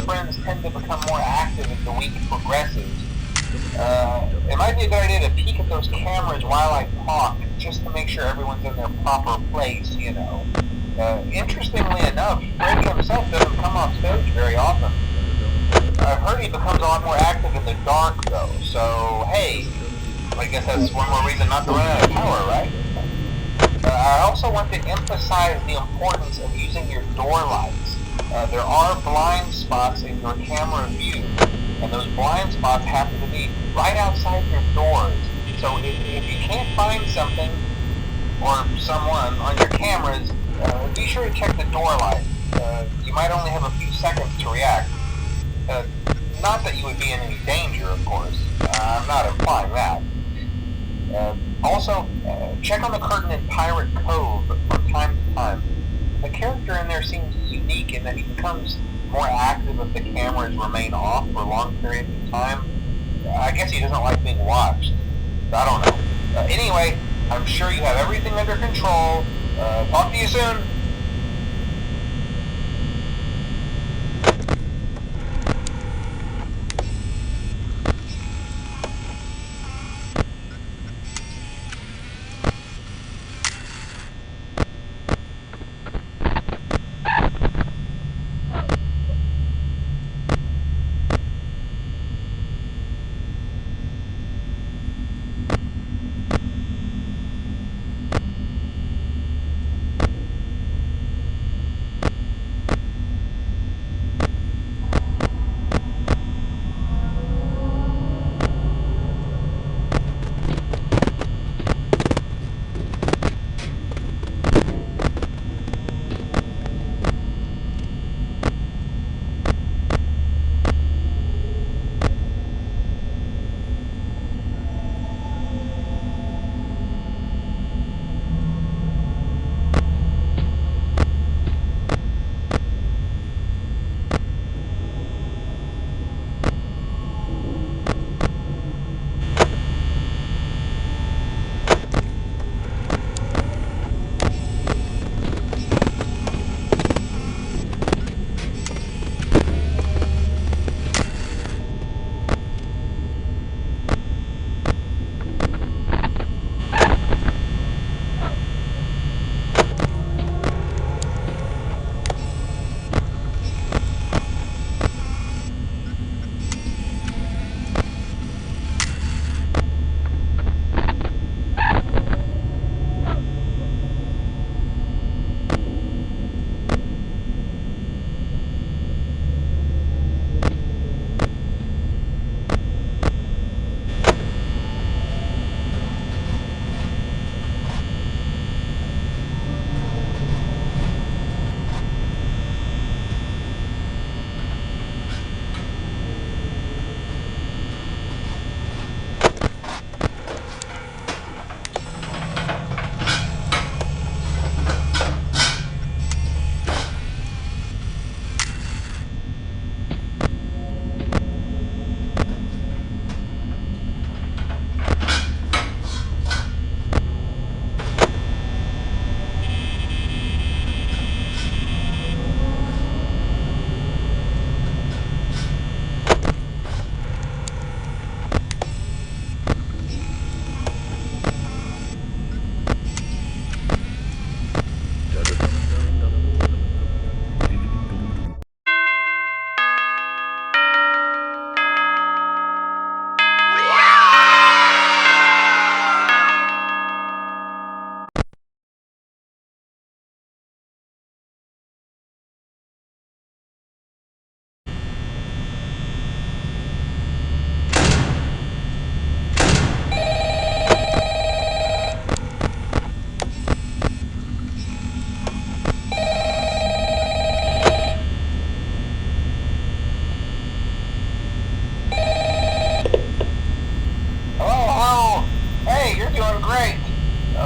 friends tend to become more active as the week progresses. It might be a good idea to peek at those cameras while I talk, just to make sure everyone's in their proper place, you know. Interestingly enough, Freddy himself doesn't come off stage very often. I've heard he becomes a lot more active in the dark, though, so hey, I guess that's one more reason not to run out of power, right? I also want to emphasize the importance of using your door lights. There are blind spots in your camera view, and those blind spots happen to be right outside your doors. So if you can't find something or someone on your cameras, be sure to check the door light. You might only have a few seconds to react. Not that you would be in any danger, of course. I'm not implying that. Also, check on the curtain in Pirate Cove from time to time. The character in there seems unique in that he becomes more active if the cameras remain off for long periods of time. I guess he doesn't like being watched. I don't know. Anyway, I'm sure you have everything under control. Talk to you soon.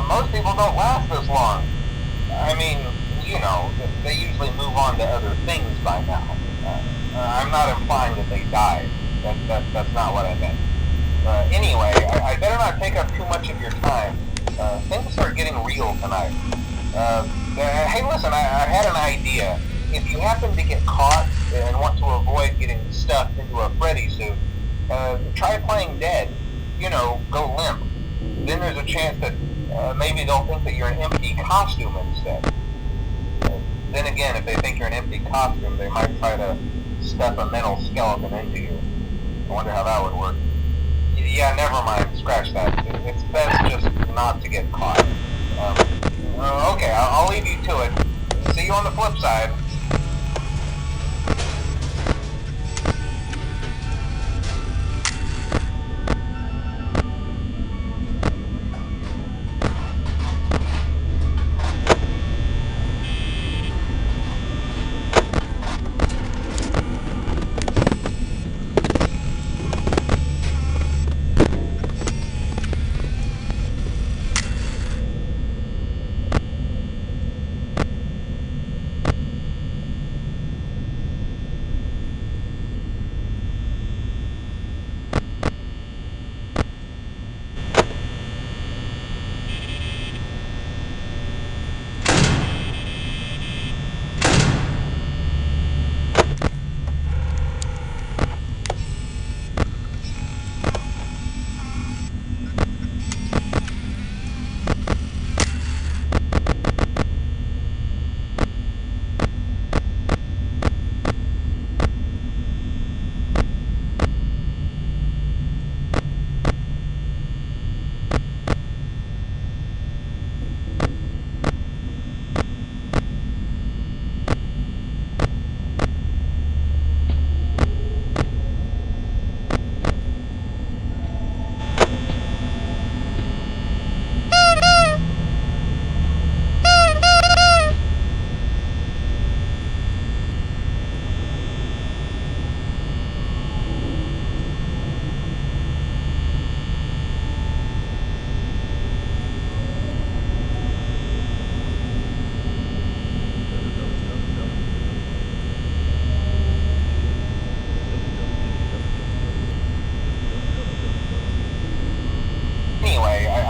Most people don't last this long. I mean, you know, they usually move on to other things by now. I'm not implying that they died. That's not what I meant. Anyway, I better not take up too much of your time. Things start getting real tonight. Hey, listen, I had an idea. If you happen to get caught, and want to avoid getting stuffed into a Freddy suit, try playing dead. You know, go limp. Then there's a chance that maybe they'll think that you're an empty costume instead. Then again, if they think you're an empty costume, they might try to stuff a mental skeleton into you. I wonder how that would work. Yeah, never mind. Scratch that. It's best just not to get caught. Okay, I'll leave you to it. See you on the flip side.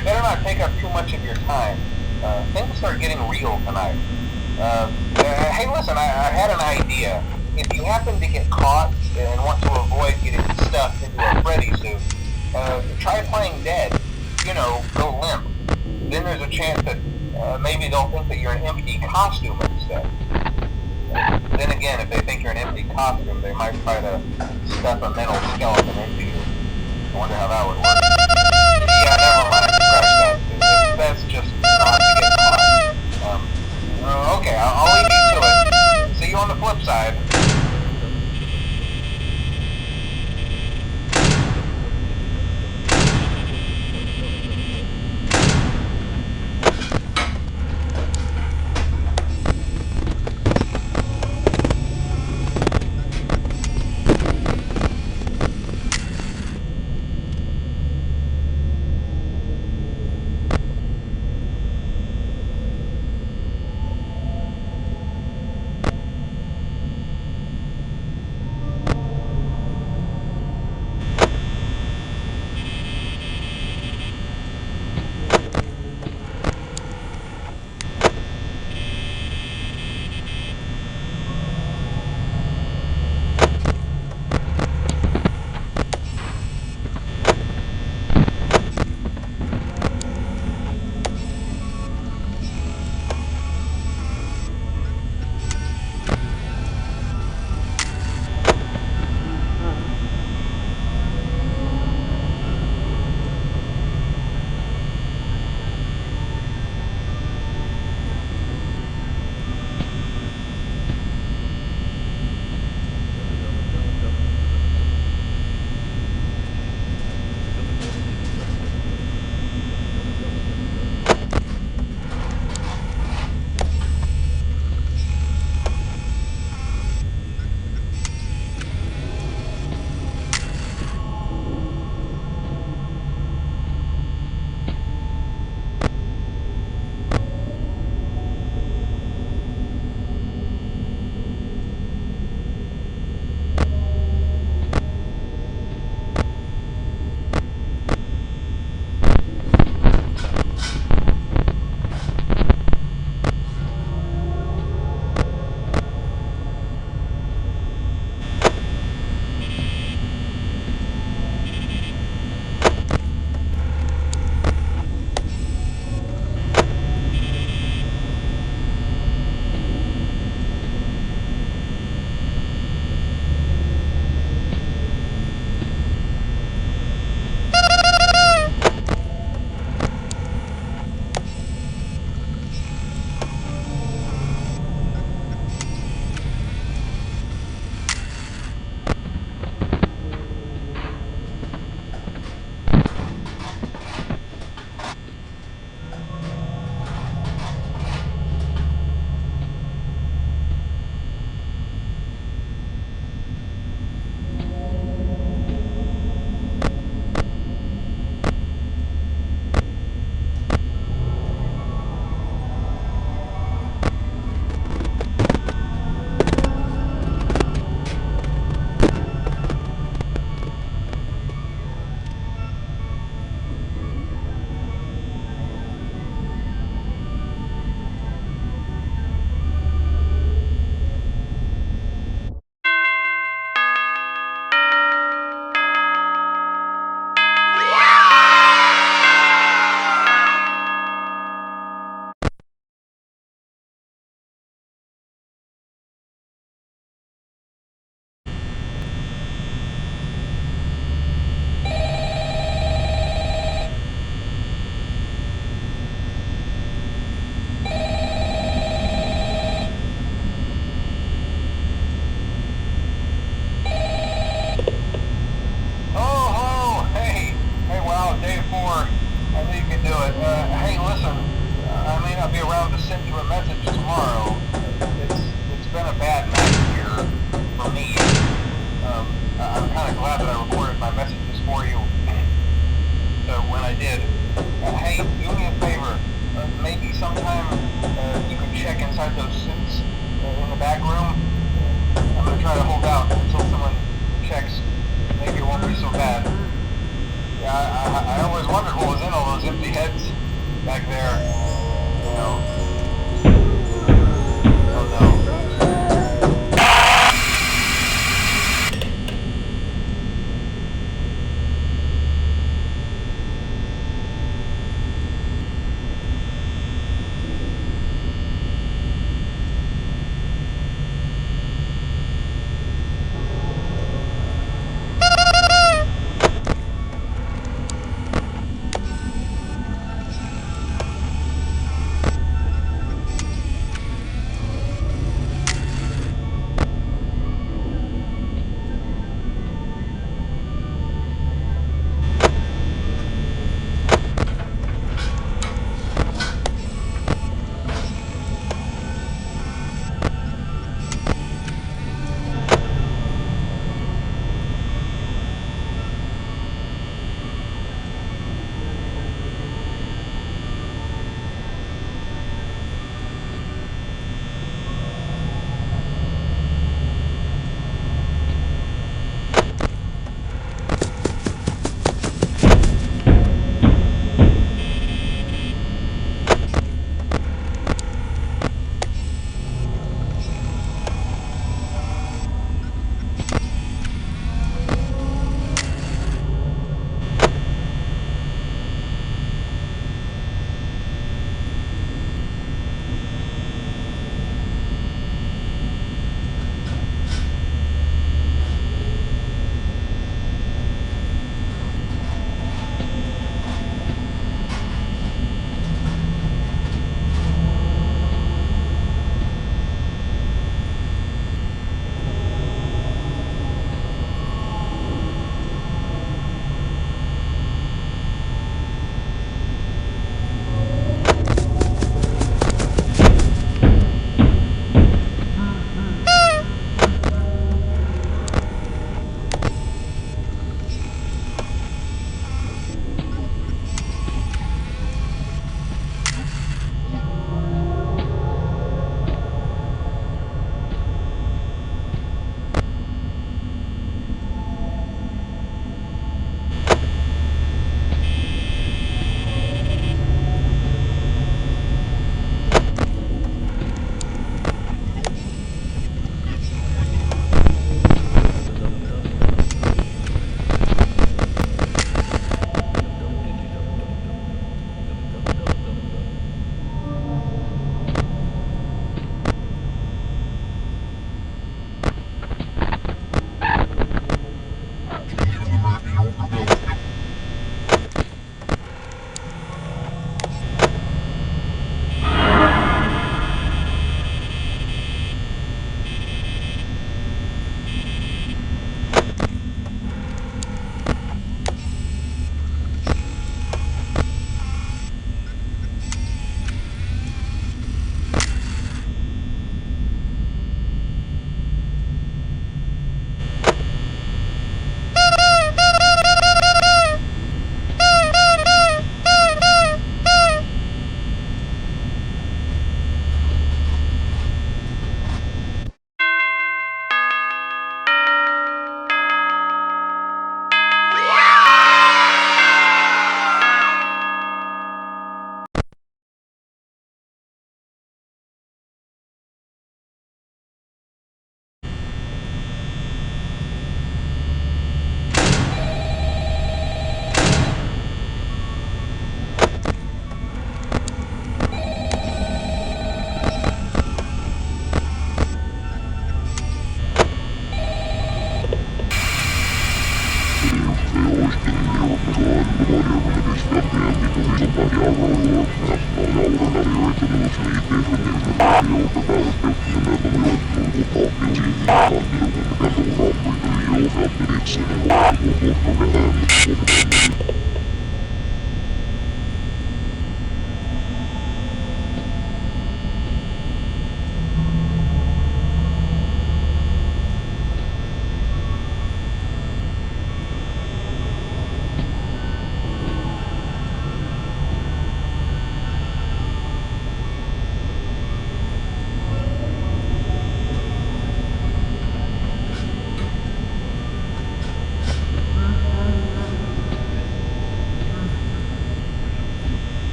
I better not take up too much of your time. Things start getting real tonight. Hey, listen, I had an idea. If you happen to get caught and want to avoid getting stuffed into a Freddy suit, try playing dead. You know, go limp. Then there's a chance that maybe they'll think that you're an empty costume instead. Then again, if they think you're an empty costume, they might try to stuff a mental skeleton into you. I wonder how that would work. Yeah, never mind. Scratch that. It's best just not to get caught. Okay, I'll leave you to it. See you on the flip side.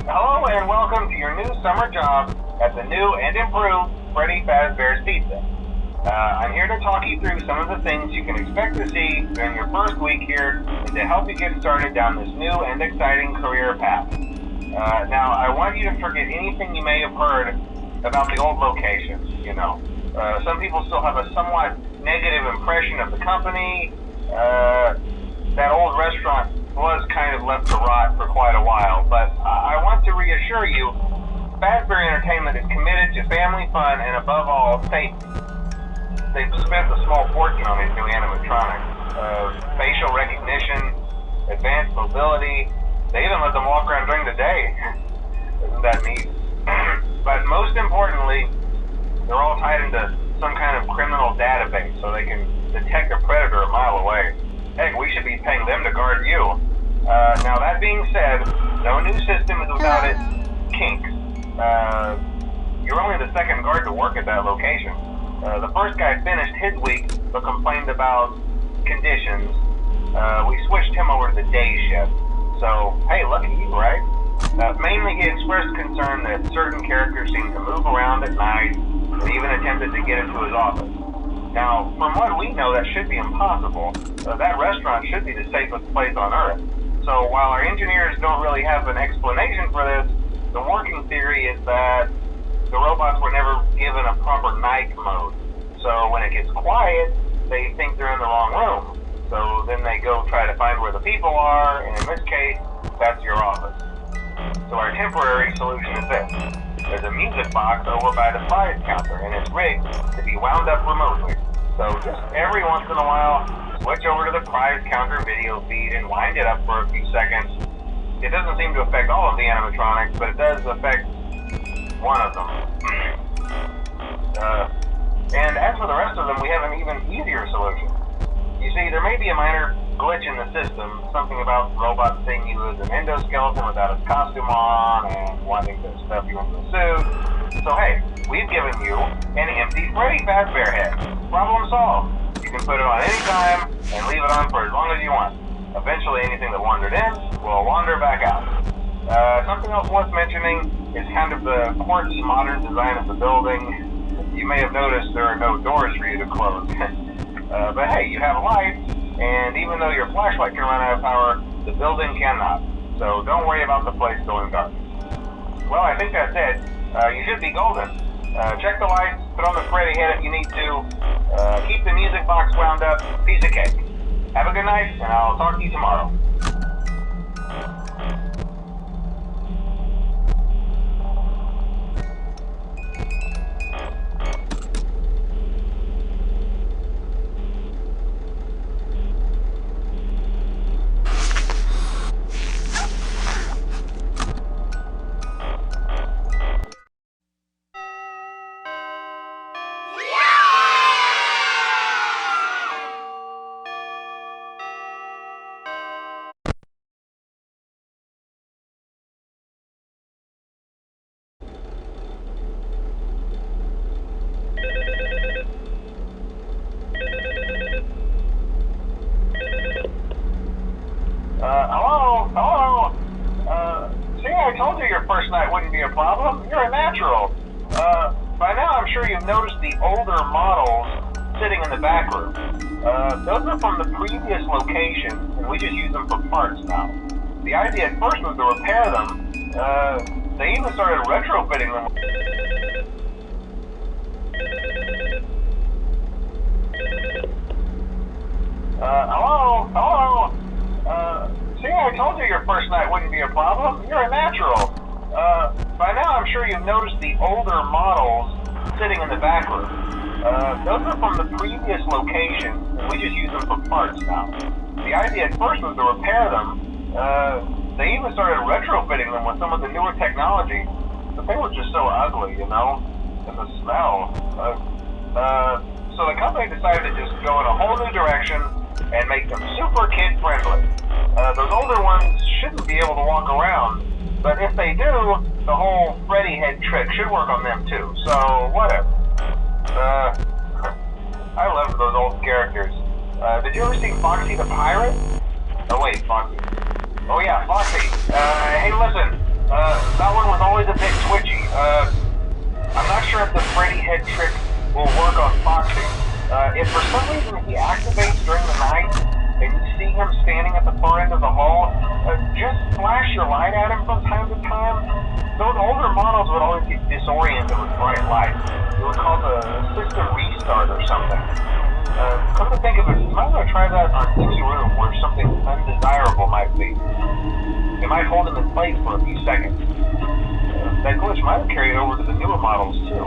Hello and welcome to your new summer job at the new and improved Freddy Fazbear's Pizza. I'm here to talk you through some of the things you can expect to see during your first week here and to help you get started down this new and exciting career path. Now, I want you to forget anything you may have heard about the old locations, some people still have a somewhat negative impression of the company. That old restaurant was kind of left to rot for quite a while, but I want to reassure you, Fazbear Entertainment is committed to family fun and above all, safety. They've spent a small fortune on these new animatronics. Facial recognition, advanced mobility, they even let them walk around during the day. Isn't that neat? But most importantly, they're all tied into some kind of criminal database so they can detect a predator a mile away. Heck, we should be paying them to guard you. Now that being said, no new system is without its kinks. You're only the second guard to work at that location. The first guy finished his week but complained about conditions. We switched him over to the day shift. So, hey, lucky you, right? Mainly he expressed concern that certain characters seemed to move around at night and even attempted to get into his office. Now, from what we know, that should be impossible. That restaurant should be the safest place on Earth. So while our engineers don't really have an explanation for this, The working theory is that the robots were never given a proper night mode. So when it gets quiet, they think they're in the wrong room. So then they go try to find where the people are, and in this case, that's your office. So our temporary solution is this. There's a music box over by the prize counter, and it's rigged to be wound up remotely. So just every once in a while, switch over to the prize counter video feed and wind it up for a few seconds. It doesn't seem to affect all of the animatronics, but it does affect one of them. And as for the rest of them, we have an even easier solution. You see, there may be a minor glitch in the system, something about robots seeing you as an endoskeleton without its costume on and wanting to stuff you into a suit. So hey, we've given you an empty Freddy Fazbear head. Problem solved. You can put it on any time and leave it on for as long as you want. Eventually anything that wandered in will wander back out. Something else worth mentioning is kind of the quirky modern design of the building. You may have noticed there are no doors for you to close. But hey, you have lights, and even though your flashlight can run out of power, the building cannot. So don't worry about the place going dark. Well, I think that's it. You should be golden. Check the lights, put on the Freddy head if you need to. Keep the music box wound up, piece of cake. Have a good night, and I'll talk to you tomorrow. Hello? See, I told you your first night wouldn't be a problem. You're a natural. By now I'm sure you've noticed the older models sitting in the back room. Those are from the previous location, and we just use them for parts now. The idea at first was to repair them. They even started retrofitting them. Hello? See, I told you your first night wouldn't be a problem. You're a natural. By now I'm sure you've noticed the older models sitting in the back room. Those are from the previous location, and we just use them for parts now. The idea at first was to repair them. They even started retrofitting them with some of the newer technology, but they were just so ugly, you know, and the smell. So the company decided to just go in a whole new direction and make them super kid-friendly. Those older ones shouldn't be able to walk around, but if they do, the whole Freddy head trick should work on them too, so whatever. I loved those old characters. Did you ever see Foxy the Pirate? Oh wait, Foxy. Oh yeah, Foxy. Hey listen, that one was always a bit twitchy. I'm not sure if the Freddy head trick will work on Foxy. If for some reason he activates during the night, and you see him standing at the far end of the hall, just flash your light at him from time to time. Those older models would always get disoriented with bright lights. It was called a system restart or something. Come to think of it, you might want to try that on any room where something undesirable might be. It might hold him in place for a few seconds. That glitch might have carried over to the newer models too.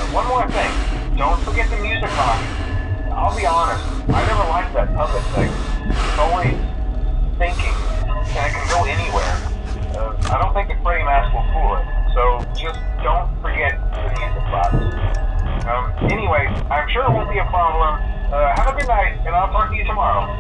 One more thing, don't forget the music box. I'll be honest, I never liked that puppet thing. It's always thinking, and it can go anywhere. I don't think the Freddy mask will fool it, so just don't forget the music box. Anyway, I'm sure it won't be a problem. Have a good night, and I'll talk to you tomorrow.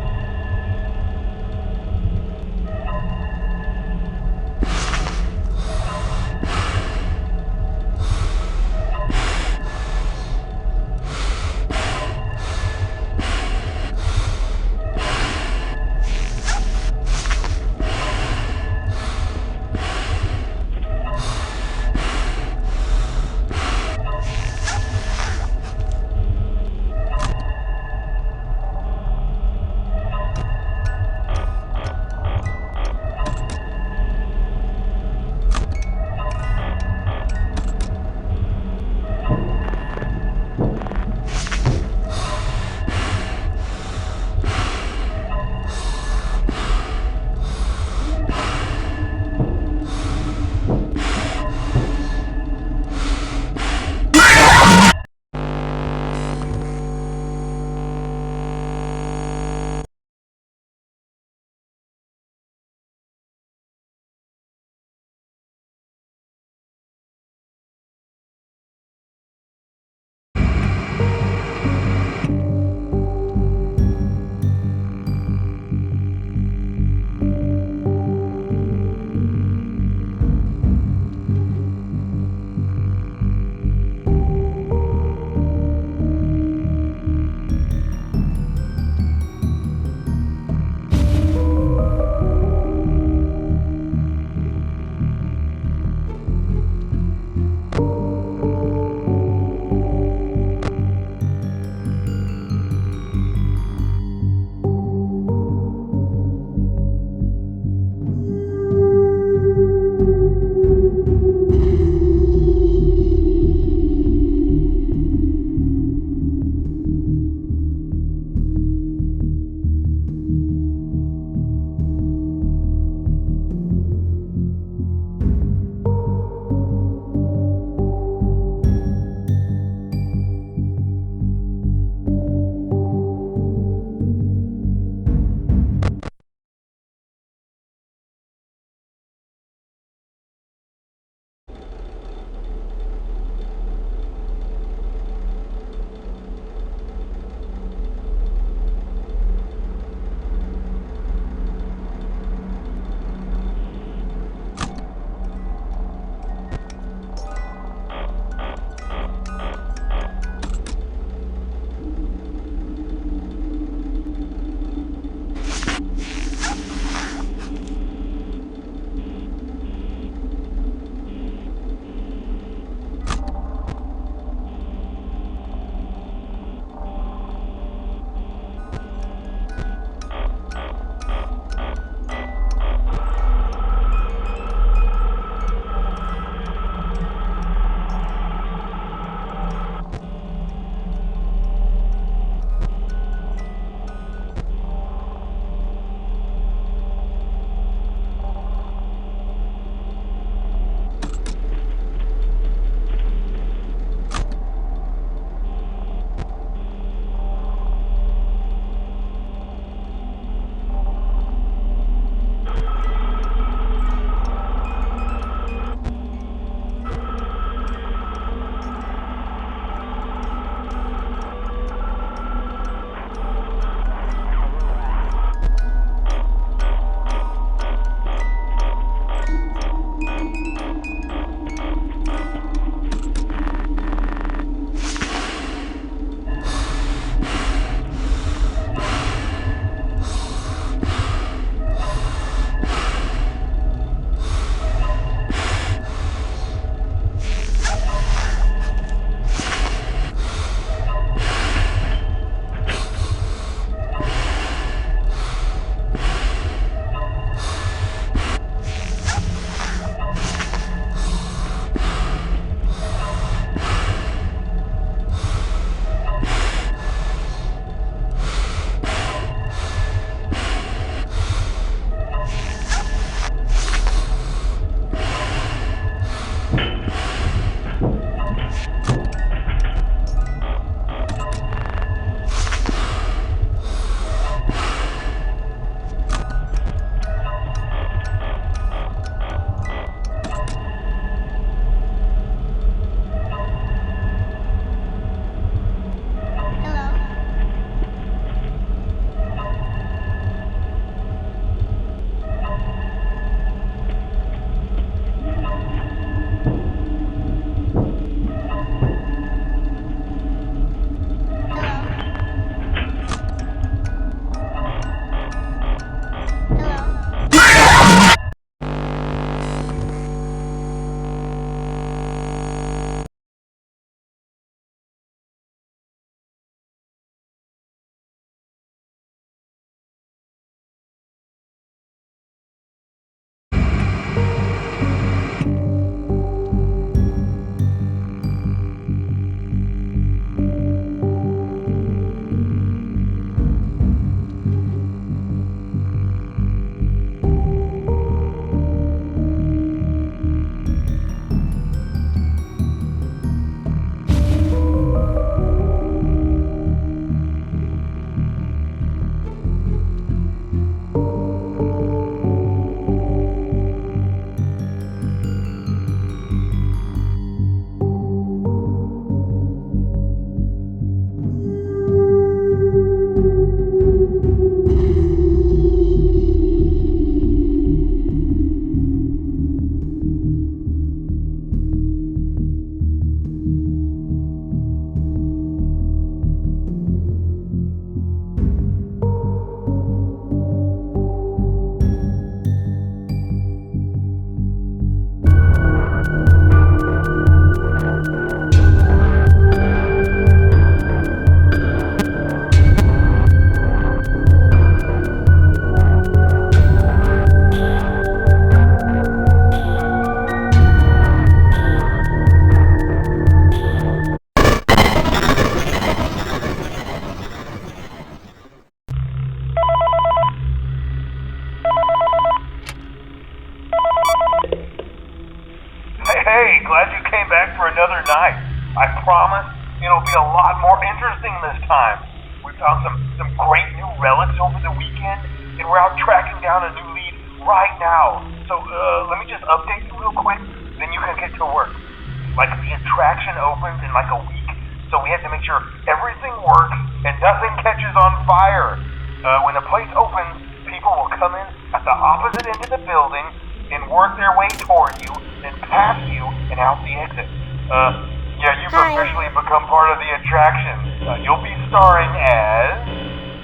nice. I promise it'll be a lot more interesting this time. We found some great new relics over the weekend, and we're out tracking down a new lead right now. So let me just update you real quick, then you can get to work. Like, the attraction opens in like a week, so we have to make sure everything works and nothing catches on fire. When the place opens, people will come in at the opposite end of the building and work their way toward you, then past you and out the exit. Yeah, you've officially become part of the attraction. You'll be starring as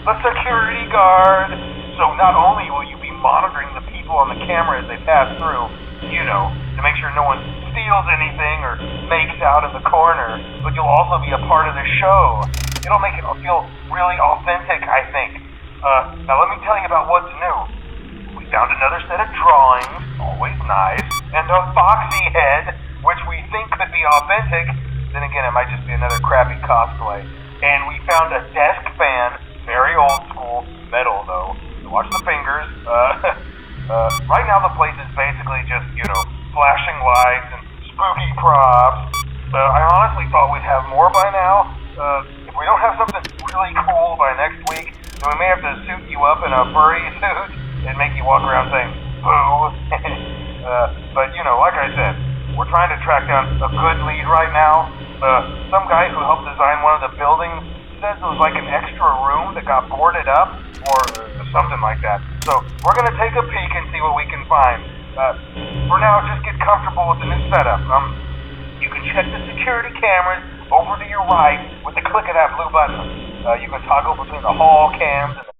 the security guard. So not only will you be monitoring the people on the camera as they pass through, to make sure no one steals anything or makes out in the corner, but you'll also be a part of the show. It'll make it feel really authentic, I think. Now let me tell you about what's new. We found another set of drawings, always nice, and a foxy head, which we think could be authentic. Then again, it might just be another crappy cosplay. And we found a desk fan, very old school, metal though. So watch the fingers. Right now the place is basically just, flashing lights and spooky props. I honestly thought we'd have more by now. If we don't have something really cool by next week, then we may have to suit you up in a furry suit and make you walk around saying, boo. But, like I said, we're trying to track down a good lead right now. Some guy who helped design one of the buildings says it was like an extra room that got boarded up, or something like that. So we're going to take a peek and see what we can find. For now, just get comfortable with the new setup. You can check the security cameras over to your right with the click of that blue button. You can toggle between the hall cams and the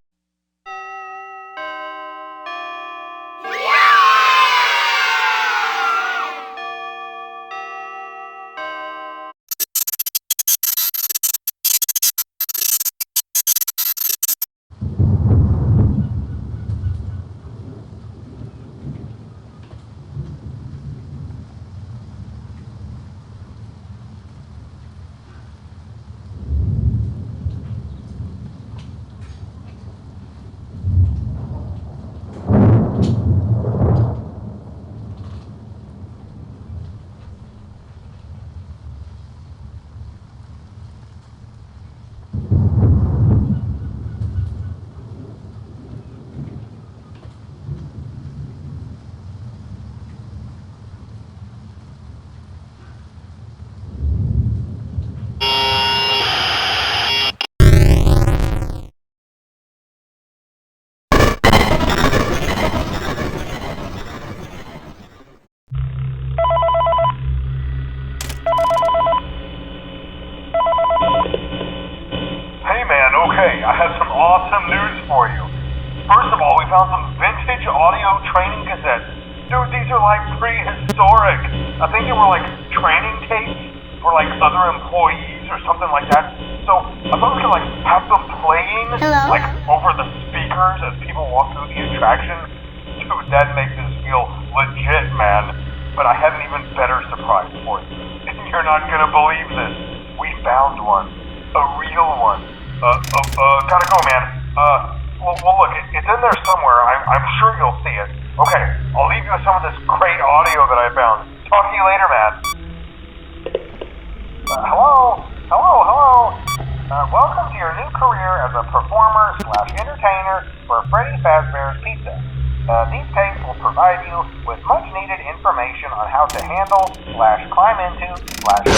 I have some awesome news for you. First of all, we found some vintage audio training cassettes. Dude, these are like prehistoric. I think they were like training tapes for like other employees or something like that. So I thought we could like have them playing like over the speakers as people walk through the attraction. Dude, that makes us feel legit, man. But I have an even better surprise for you. You're not gonna believe this. We found one. A real one. Gotta go, man. Well, look, it's in there somewhere. I'm sure you'll see it. Okay, I'll leave you with some of this great audio that I found. Talk to you later, man. Hello? Welcome to your new career as a performer/entertainer for Freddy Fazbear's Pizza. These tapes will provide you with much-needed information on how to handle/climb into/climb out of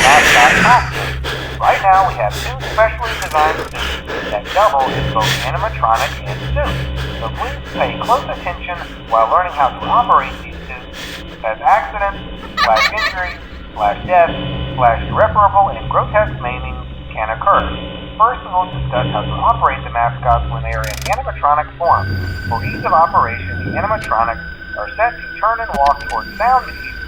mascot costumes. Right now, we have two specially designed suits that double as both animatronic and suit. So please pay close attention while learning how to operate these suits, as accidents/injuries/death/irreparable and grotesque maiming can occur. First, we'll discuss how to operate the mascots when they are in animatronic form. For ease of operation, the animatronics are set to turn and walk toward sound cues.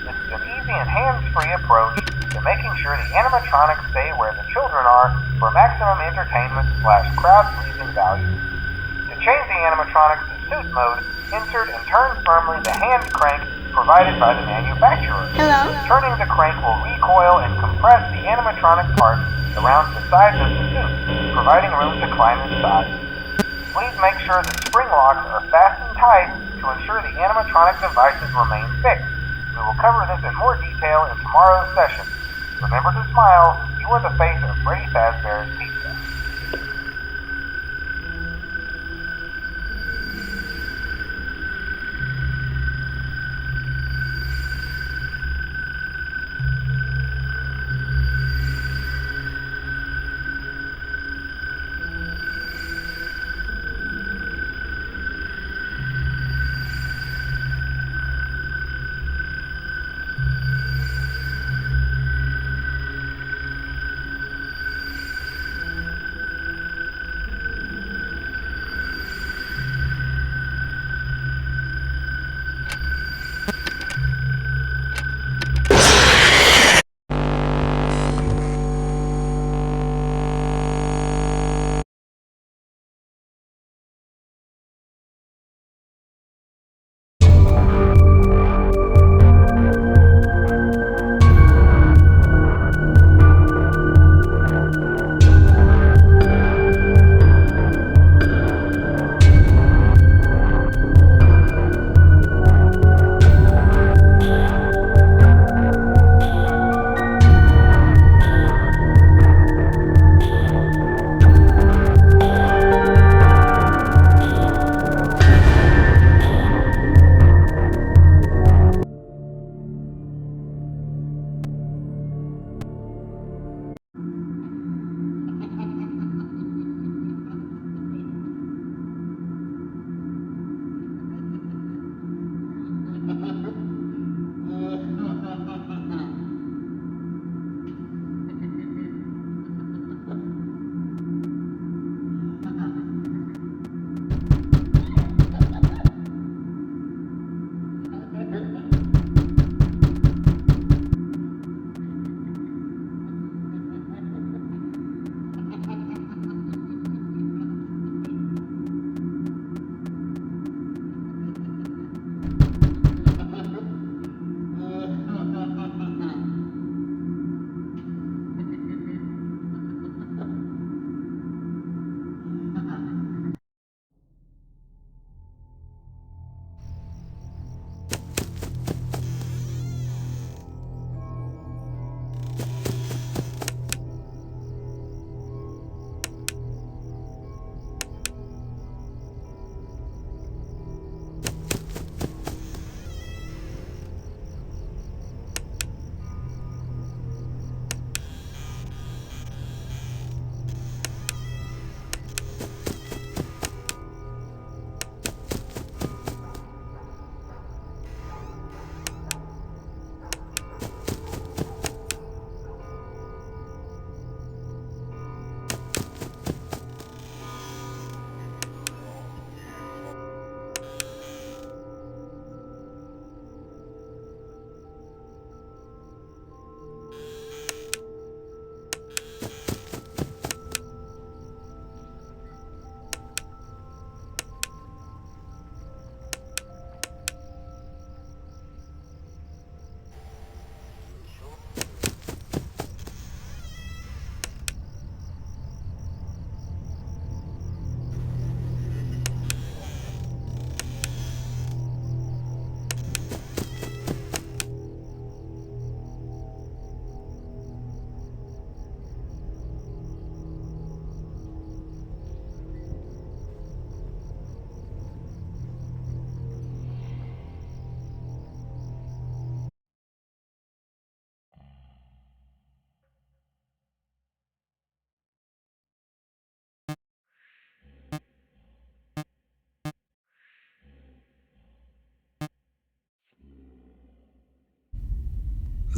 This is an easy and hands-free approach to making sure the animatronics stay where the children are for maximum entertainment/crowd-pleasing value. To change the animatronics to suit mode, insert and turn firmly the hand crank provided by the manufacturer. Turning the crank will recoil and compress the animatronic parts around the sides of the suit, providing room to climb inside. Please make sure the spring locks are fastened tight to ensure the animatronic devices remain fixed. We will cover this in more detail in tomorrow's session. Remember to smile. You are the face of Freddy Fazbear's Pizza.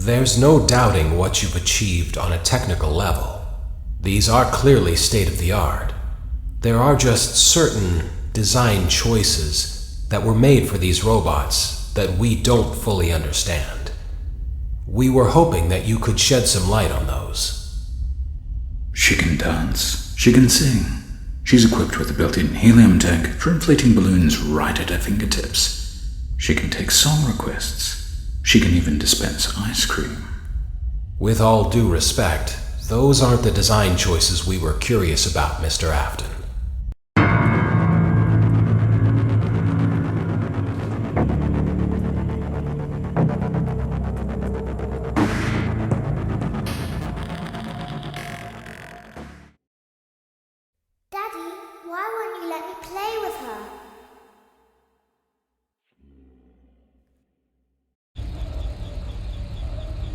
There's no doubting what you've achieved on a technical level. These are clearly state-of-the-art. There are just certain design choices that were made for these robots that we don't fully understand. We were hoping that you could shed some light on those. She can dance. She can sing. She's equipped with a built-in helium tank for inflating balloons right at her fingertips. She can take song requests. She can even dispense ice cream. With all due respect, those aren't the design choices we were curious about, Mr. Afton.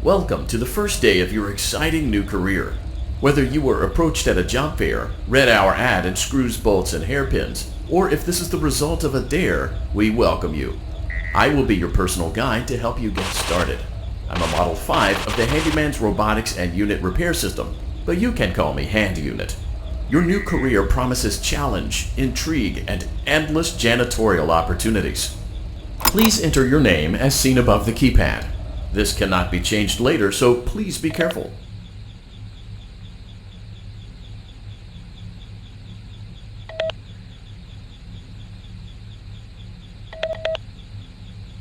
Welcome to the first day of your exciting new career. Whether you were approached at a job fair, read our ad in screws, bolts, and hairpins, or if this is the result of a dare, we welcome you. I will be your personal guide to help you get started. I'm a Model 5 of the Handyman's Robotics and Unit Repair System, but you can call me Hand Unit. Your new career promises challenge, intrigue, and endless janitorial opportunities. Please enter your name as seen above the keypad. This cannot be changed later, so please be careful.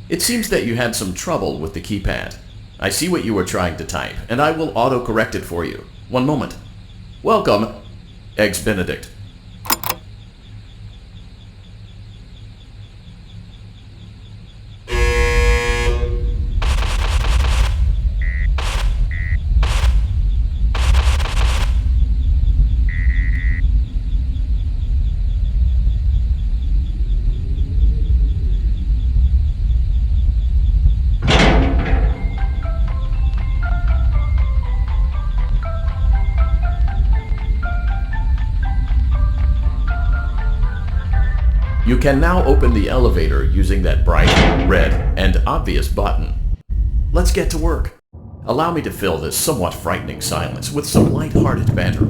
It seems that you had some trouble with the keypad. I see what you were trying to type, and I will auto-correct it for you. One moment. Welcome, Eggs Benedict. You can now open the elevator using that bright, red, and obvious button. Let's get to work. Allow me to fill this somewhat frightening silence with some light-hearted banter.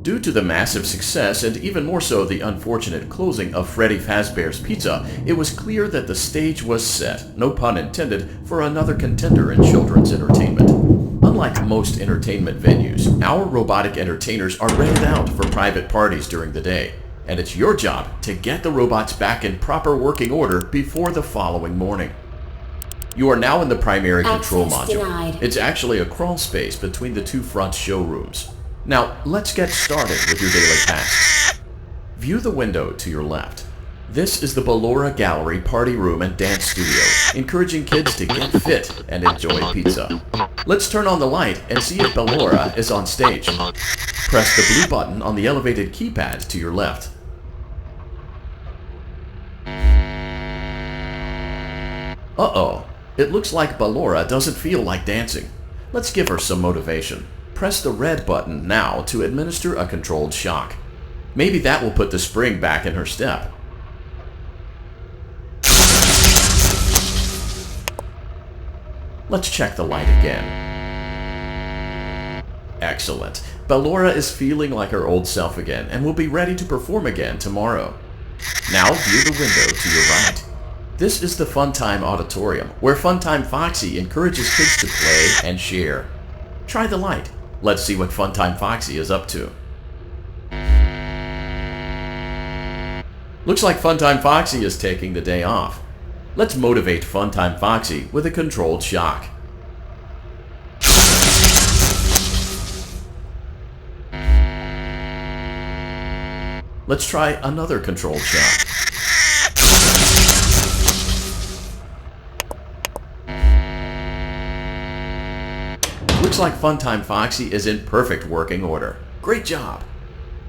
Due to the massive success, and even more so the unfortunate closing of Freddy Fazbear's Pizza, it was clear that the stage was set, no pun intended, for another contender in children's entertainment. Unlike most entertainment venues, our robotic entertainers are rented out for private parties during the day. And it's your job to get the robots back in proper working order before the following morning. You are now in the primary control module. Denied. It's actually a crawl space between the two front showrooms. Now, let's get started with your daily tasks. View the window to your left. This is the Ballora Gallery Party Room and Dance Studio, encouraging kids to get fit and enjoy pizza. Let's turn on the light and see if Ballora is on stage. Press the blue button on the elevated keypad to your left. Uh-oh, it looks like Ballora doesn't feel like dancing. Let's give her some motivation. Press the red button now to administer a controlled shock. Maybe that will put the spring back in her step. Let's check the light again. Excellent. Ballora is feeling like her old self again and will be ready to perform again tomorrow. Now view the window to your right. This is the Funtime Auditorium, where Funtime Foxy encourages kids to play and share. Try the light. Let's see what Funtime Foxy is up to. Looks like Funtime Foxy is taking the day off. Let's motivate Funtime Foxy with a controlled shock. Let's try another controlled shock. Looks like Funtime Foxy is in perfect working order. Great job!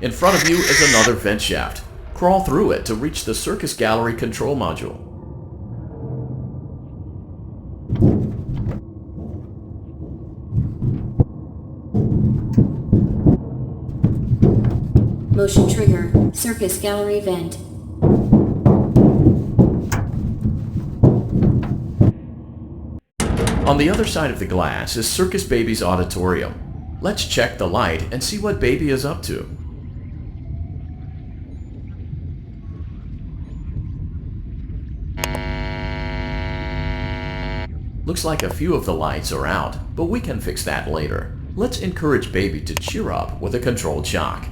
In front of you is another vent shaft. Crawl through it to reach the Circus Gallery control module. Motion trigger. Circus gallery vent. On the other side of the glass is Circus Baby's auditorium. Let's check the light and see what Baby is up to. Looks like a few of the lights are out, but we can fix that later. Let's encourage Baby to cheer up with a controlled shock.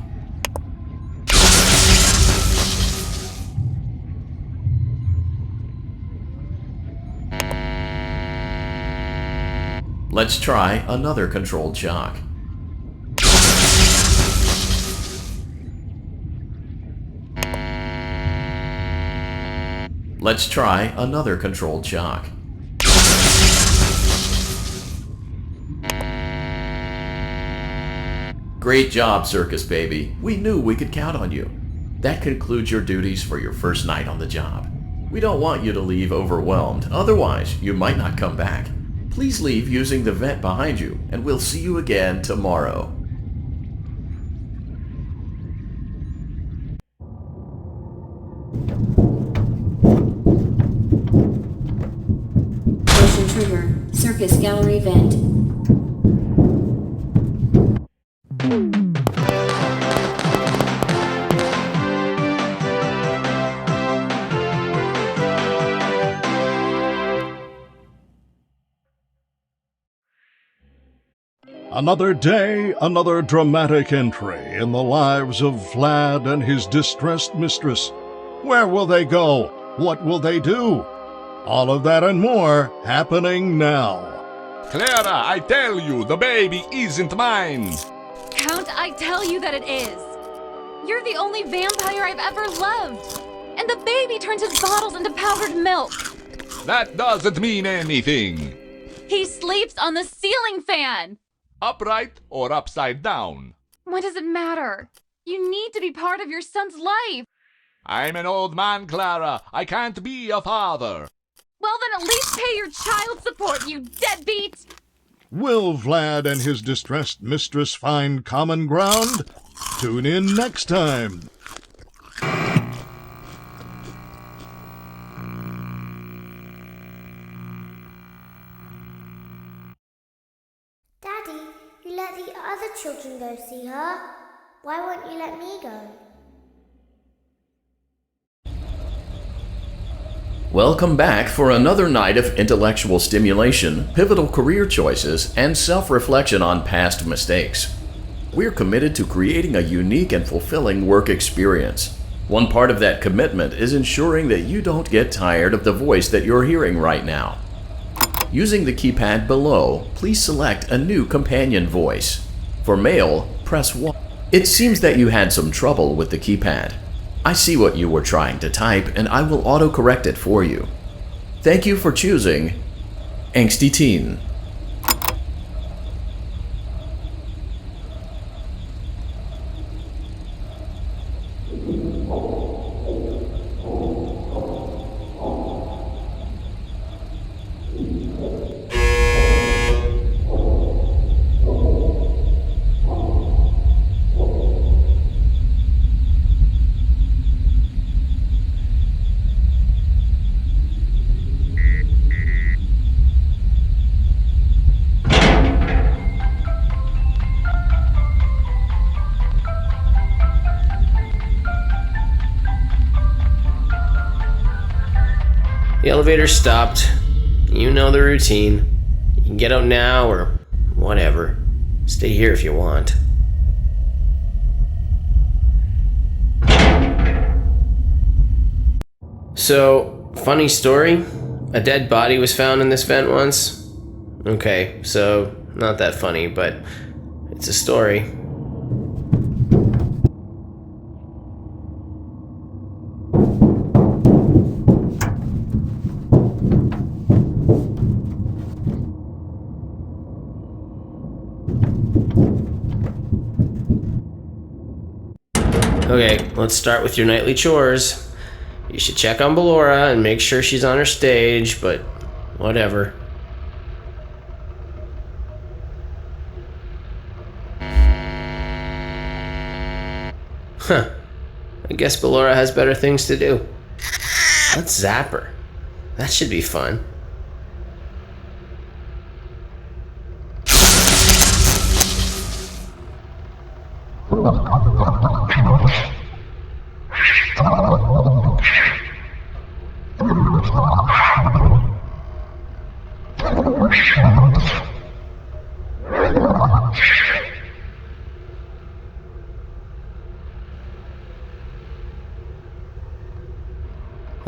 Let's try another controlled shock. Let's try another controlled shock. Great job, Circus Baby. We knew we could count on you. That concludes your duties for your first night on the job. We don't want you to leave overwhelmed, otherwise you might not come back. Please leave using the vent behind you, and we'll see you again tomorrow. Motion trigger. Circus gallery vent. Another day, another dramatic entry in the lives of Vlad and his distressed mistress. Where will they go? What will they do? All of that and more happening now. Clara, I tell you, the baby isn't mine. Count, I tell you that it is. You're the only vampire I've ever loved. And the baby turns his bottles into powdered milk. That doesn't mean anything. He sleeps on the ceiling fan. Upright or upside down? What does it matter? You need to be part of your son's life. I'm an old man, Clara. I can't be a father. Well, then at least pay your child support, you deadbeat! Will Vlad and his distressed mistress find common ground? Tune in next time. Daddy, you let the other children go see her. Why won't you let me go? Welcome back for another night of intellectual stimulation, pivotal career choices, and self-reflection on past mistakes. We're committed to creating a unique and fulfilling work experience. One part of that commitment is ensuring that you don't get tired of the voice that you're hearing right now. Using the keypad below, please select a new companion voice. For male, press 1. It seems that you had some trouble with the keypad. I see what you were trying to type, and I will auto-correct it for you. Thank you for choosing Angsty Teen. The elevator stopped. You know the routine. You can get out now or whatever. Stay here if you want. So, funny story. A dead body was found in this vent once. Okay, so not that funny, but it's a story. Okay, let's start with your nightly chores. You should check on Ballora and make sure she's on her stage, but whatever. Huh. I guess Ballora has better things to do. Let's zap her. That should be fun.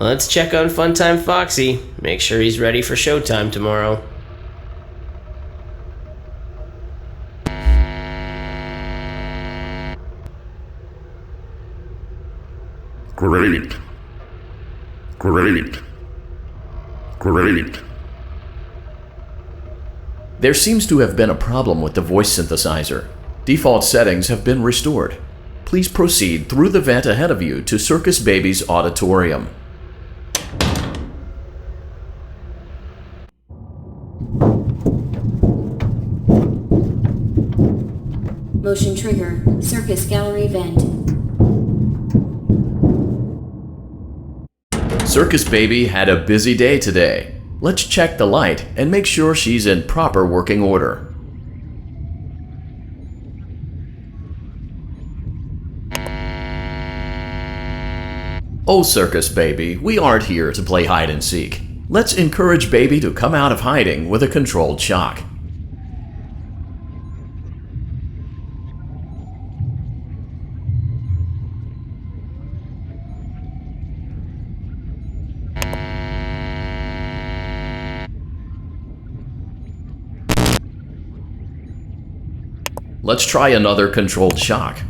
Let's check on Funtime Foxy. Make sure he's ready for showtime tomorrow. Great. Great. Great. There seems to have been a problem with the voice synthesizer. Default settings have been restored. Please proceed through the vent ahead of you to Circus Baby's auditorium. Motion trigger. Circus gallery vent. Circus Baby had a busy day today. Let's check the light and make sure she's in proper working order. Oh, Circus Baby, we aren't here to play hide and seek. Let's encourage Baby to come out of hiding with a controlled shock. Let's try another controlled shock.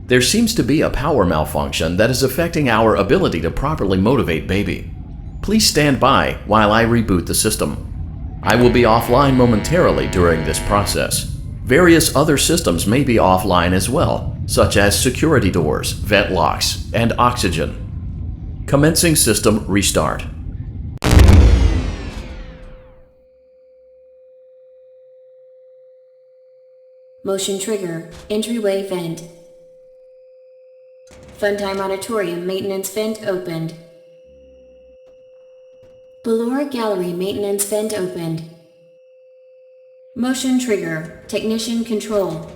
There seems to be a power malfunction that is affecting our ability to properly motivate Baby. Please stand by while I reboot the system. I will be offline momentarily during this process. Various other systems may be offline as well, such as security doors, vent locks, and oxygen. Commencing system restart. Motion trigger. Entryway vent. Funtime Auditorium maintenance vent opened. Ballora Gallery maintenance vent opened. Motion trigger. Technician control.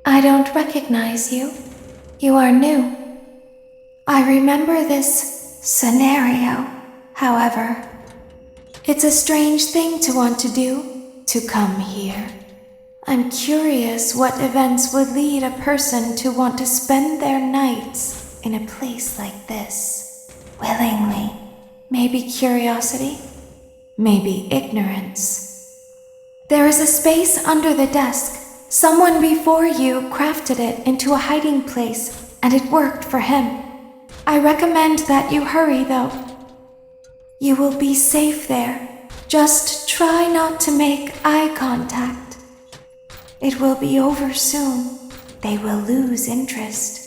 I don't recognize you. You are new. I remember this scenario, however. It's a strange thing to want to do, to come here. I'm curious what events would lead a person to want to spend their nights in a place like this. Willingly. Maybe curiosity. Maybe ignorance. There is a space under the desk. Someone before you crafted it into a hiding place, and it worked for him. I recommend that you hurry, though. You will be safe there. Just try not to make eye contact. It will be over soon. They will lose interest.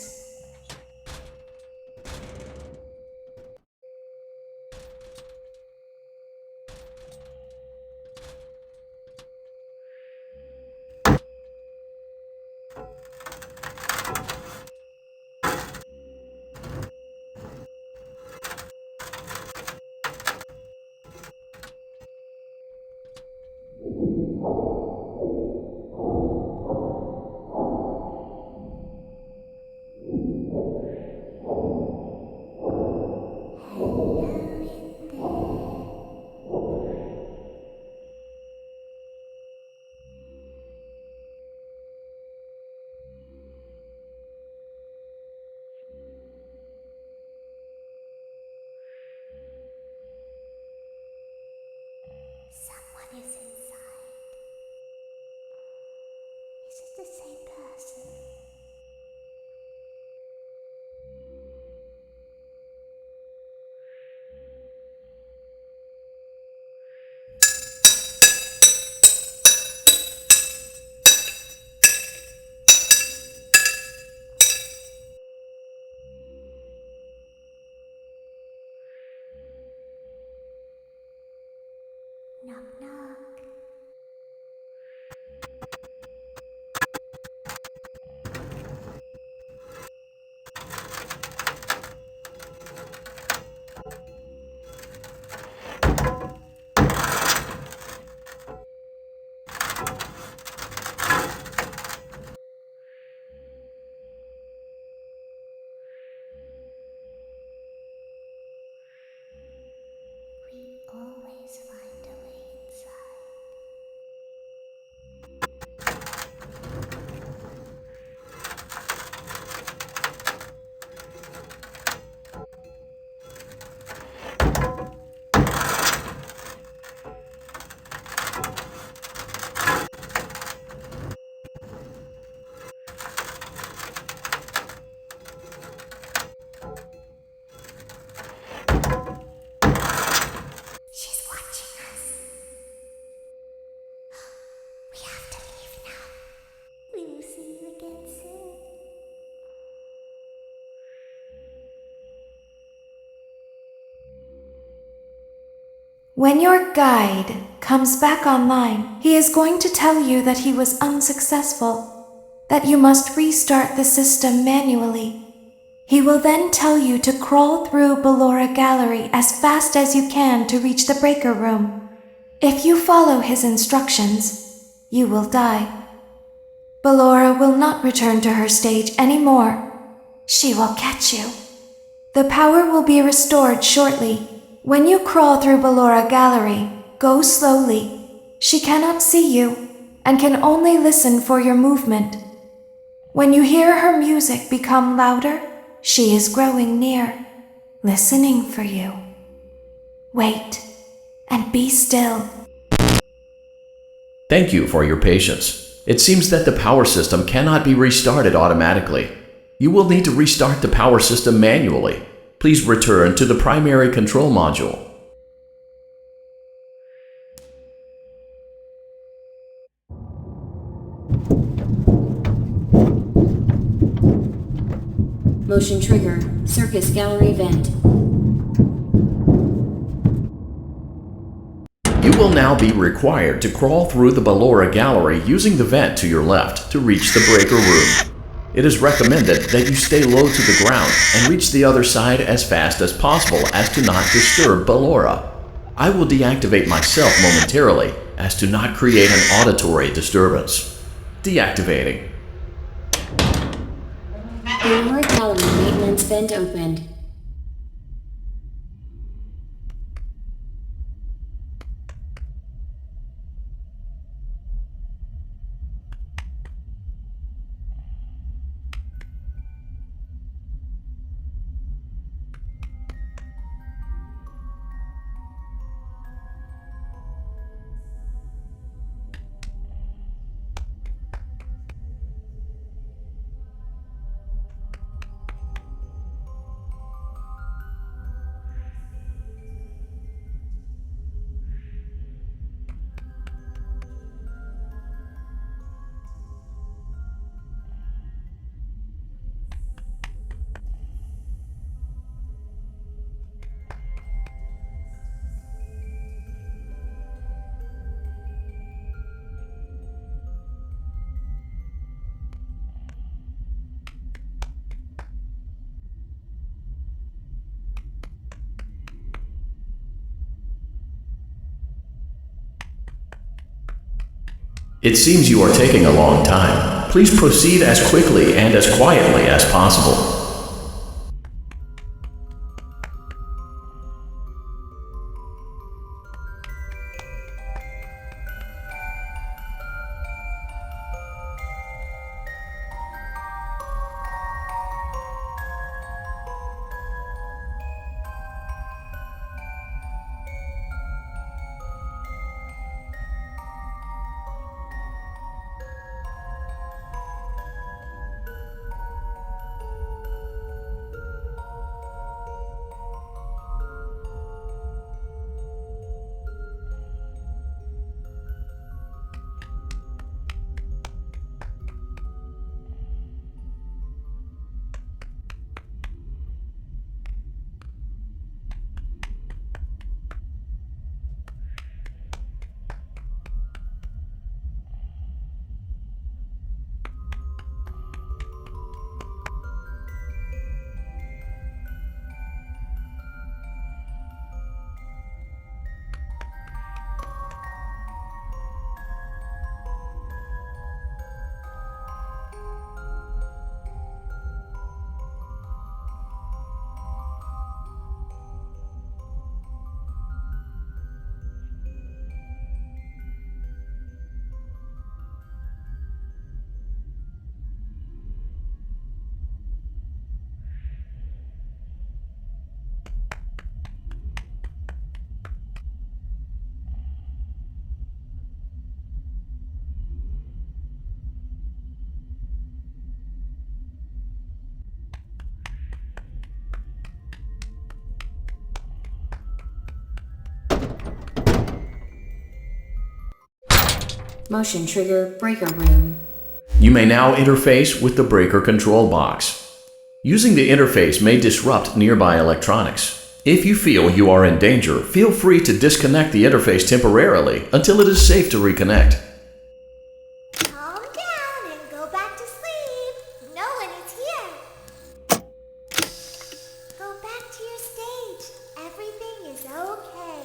Someone is inside. Is it the same person? Knock, knock. We always find a way inside. When your guide comes back online, he is going to tell you that he was unsuccessful, that you must restart the system manually. He will then tell you to crawl through Ballora Gallery as fast as you can to reach the breaker room. If you follow his instructions, you will die. Ballora will not return to her stage anymore. She will catch you. The power will be restored shortly. When you crawl through Ballora Gallery, go slowly. She cannot see you and can only listen for your movement. When you hear her music become louder, she is growing near, listening for you. Wait and be still. Thank you for your patience. It seems that the power system cannot be restarted automatically. You will need to restart the power system manually. Please return to the primary control module. Motion trigger. Circus gallery vent. You will now be required to crawl through the Ballora Gallery using the vent to your left to reach the breaker room. It is recommended that you stay low to the ground and reach the other side as fast as possible as to not disturb Ballora. I will deactivate myself momentarily as to not create an auditory disturbance. Deactivating. Ballora Gallery maintenance vent opened. It seems you are taking a long time. Please proceed as quickly and as quietly as possible. Motion trigger breaker room. You may now interface with the breaker control box. Using the interface may disrupt nearby electronics. If you feel you are in danger, feel free to disconnect the interface temporarily until it is safe to reconnect. Calm down and go back to sleep. No one is here. Go back to your stage. Everything is okay.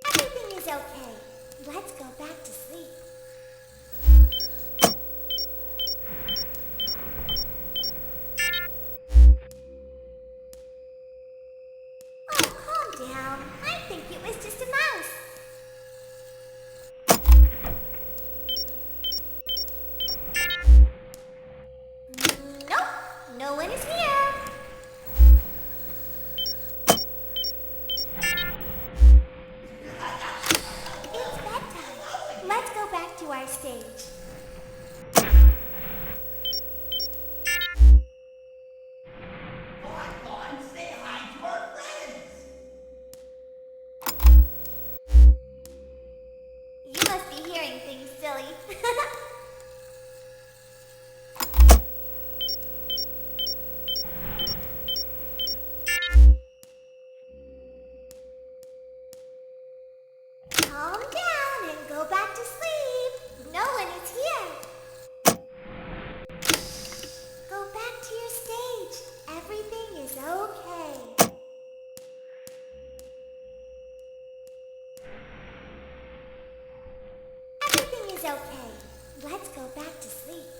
Everything is okay. Let's go back to sleep. Oh, calm down. I think it was just a mouse. Nope, no one is here. It's bedtime. Let's go back to our stage. You must be hearing things, silly. Calm down and go back to sleep. No one is here. Go back to your stage. Everything is okay. Everything is okay. Let's go back to sleep.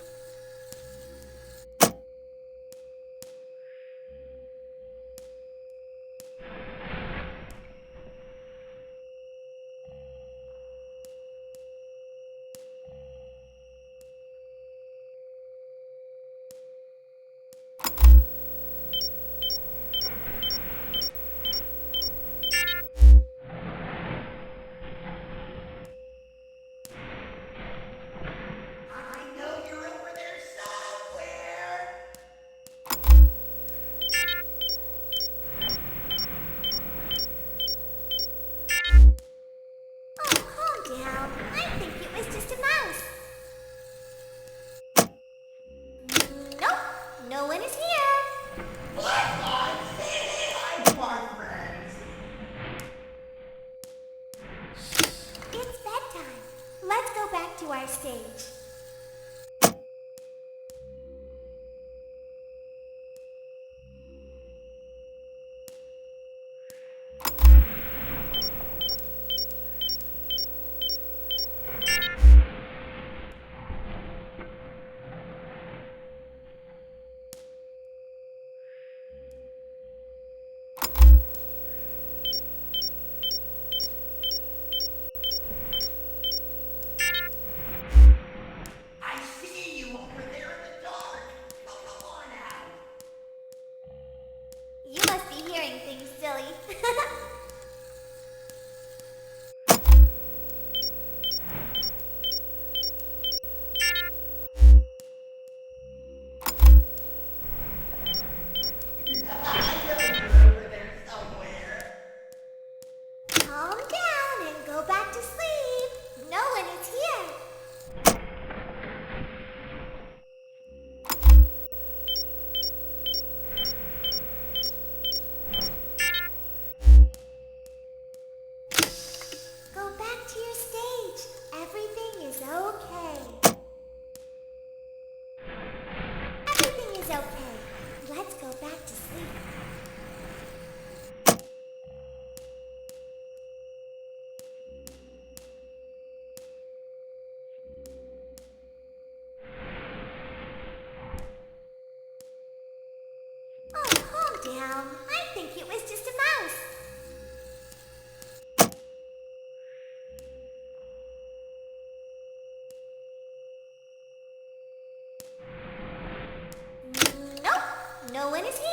Oh, calm down. I think it was just a mouse. Nope, no one is here. It's bedtime. Let's go back to our stage. You must be hearing things, silly. Calm down and go back to sleep. No one is here. Go back to your stage. Everything is okay. Everything is okay. Let's go back to sleep. Oh, calm down. I think it was just a mouse. Nope, no one is here.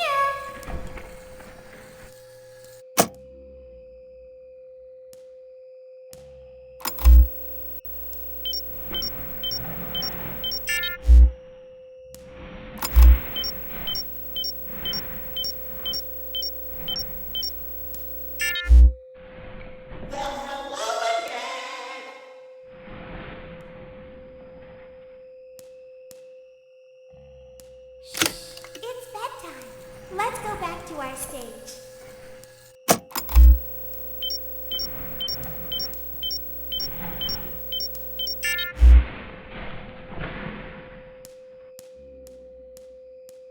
let's go back to our stage.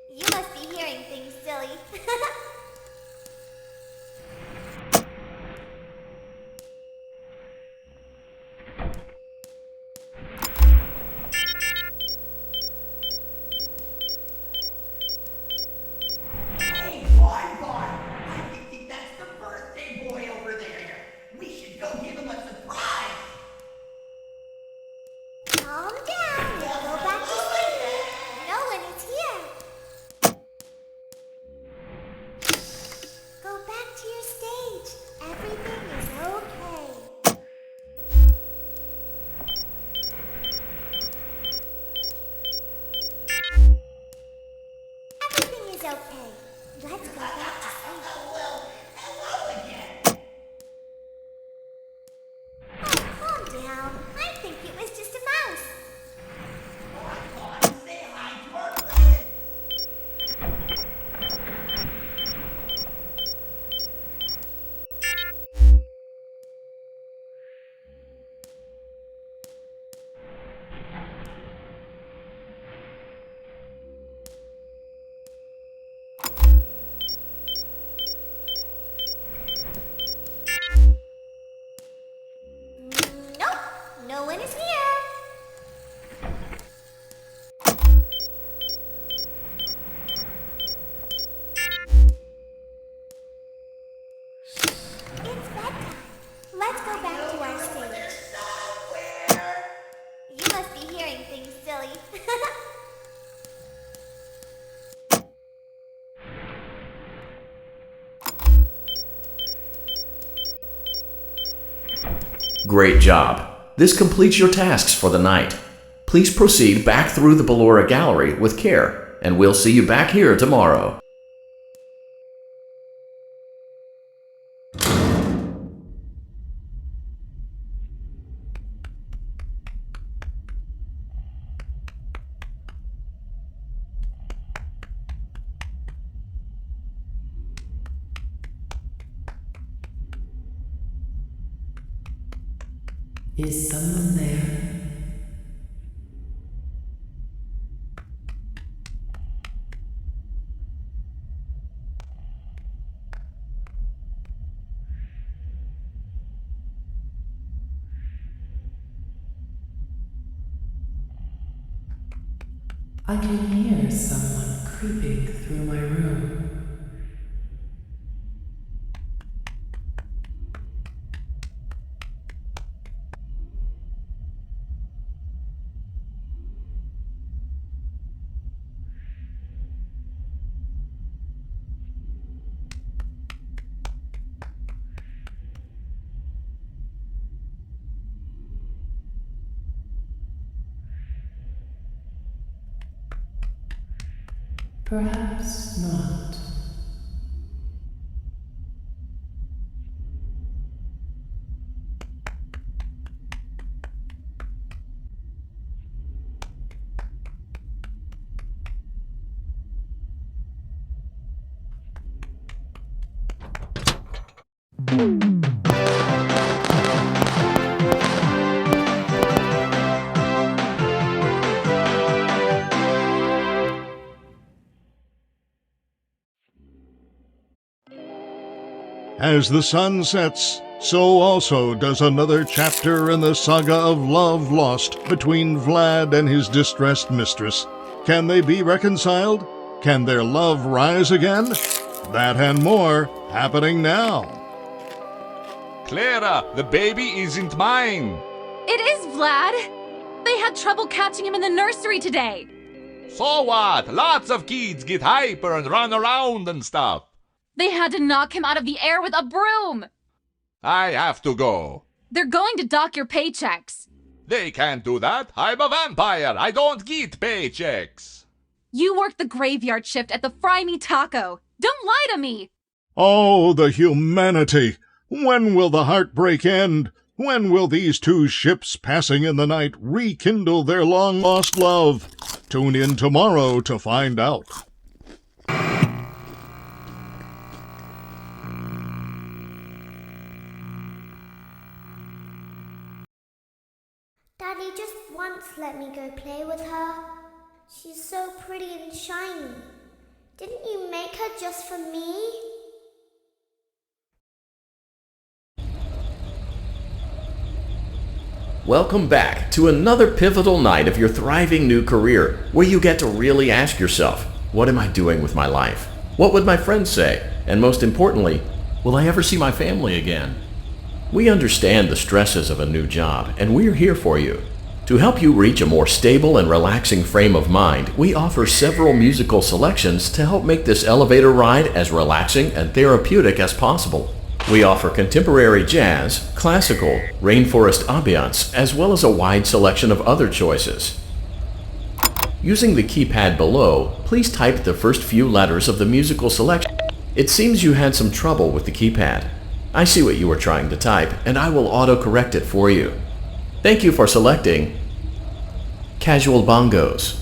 You must be hearing things, silly. Hey, boy, I think that's the birthday boy over there. We should go give him a surprise. Calm down and go back to sleep. No one is here. Go back to your stage. Everything is okay. Everything is okay. Let's go back to sleep. Well, hello again. Oh, calm down. I think it was just a mouse. Come on, say hi to our friend. Nope, no one is here. It's bedtime. Let's go back to our stage. Somewhere. You must be hearing things, silly. Great job. This completes your tasks for the night. Please proceed back through the Ballora Gallery with care, and we'll see you back here tomorrow. Is someone there? I can hear someone creeping through my room. Perhaps not. As the sun sets, so also does another chapter in the saga of love lost between Vlad and his distressed mistress. Can they be reconciled? Can their love rise again? That and more happening now. Clara, the baby isn't mine. It is Vlad. They had trouble catching him in the nursery today. So what? Lots of kids get hyper and run around and stuff. They had to knock him out of the air with a broom. I have to go. They're going to dock your paychecks. They can't do that. I'm a vampire. I don't get paychecks. You work the graveyard shift at the Fry Me Taco. Don't lie to me. Oh, the humanity! When will the heartbreak end? When will these two ships passing in the night rekindle their long-lost love? Tune in tomorrow to find out. She's so pretty and shiny. Didn't you make her just for me? Welcome back to another pivotal night of your thriving new career, where you get to really ask yourself, what am I doing with my life? What would my friends say? And most importantly, will I ever see my family again? We understand the stresses of a new job, and we're here for you. To help you reach a more stable and relaxing frame of mind, we offer several musical selections to help make this elevator ride as relaxing and therapeutic as possible. We offer contemporary jazz, classical, rainforest ambiance, as well as a wide selection of other choices. Using the keypad below, please type the first few letters of the musical selection. It seems you had some trouble with the keypad. I see what you were trying to type, and I will auto-correct it for you. Thank you for selecting Casual Bongos.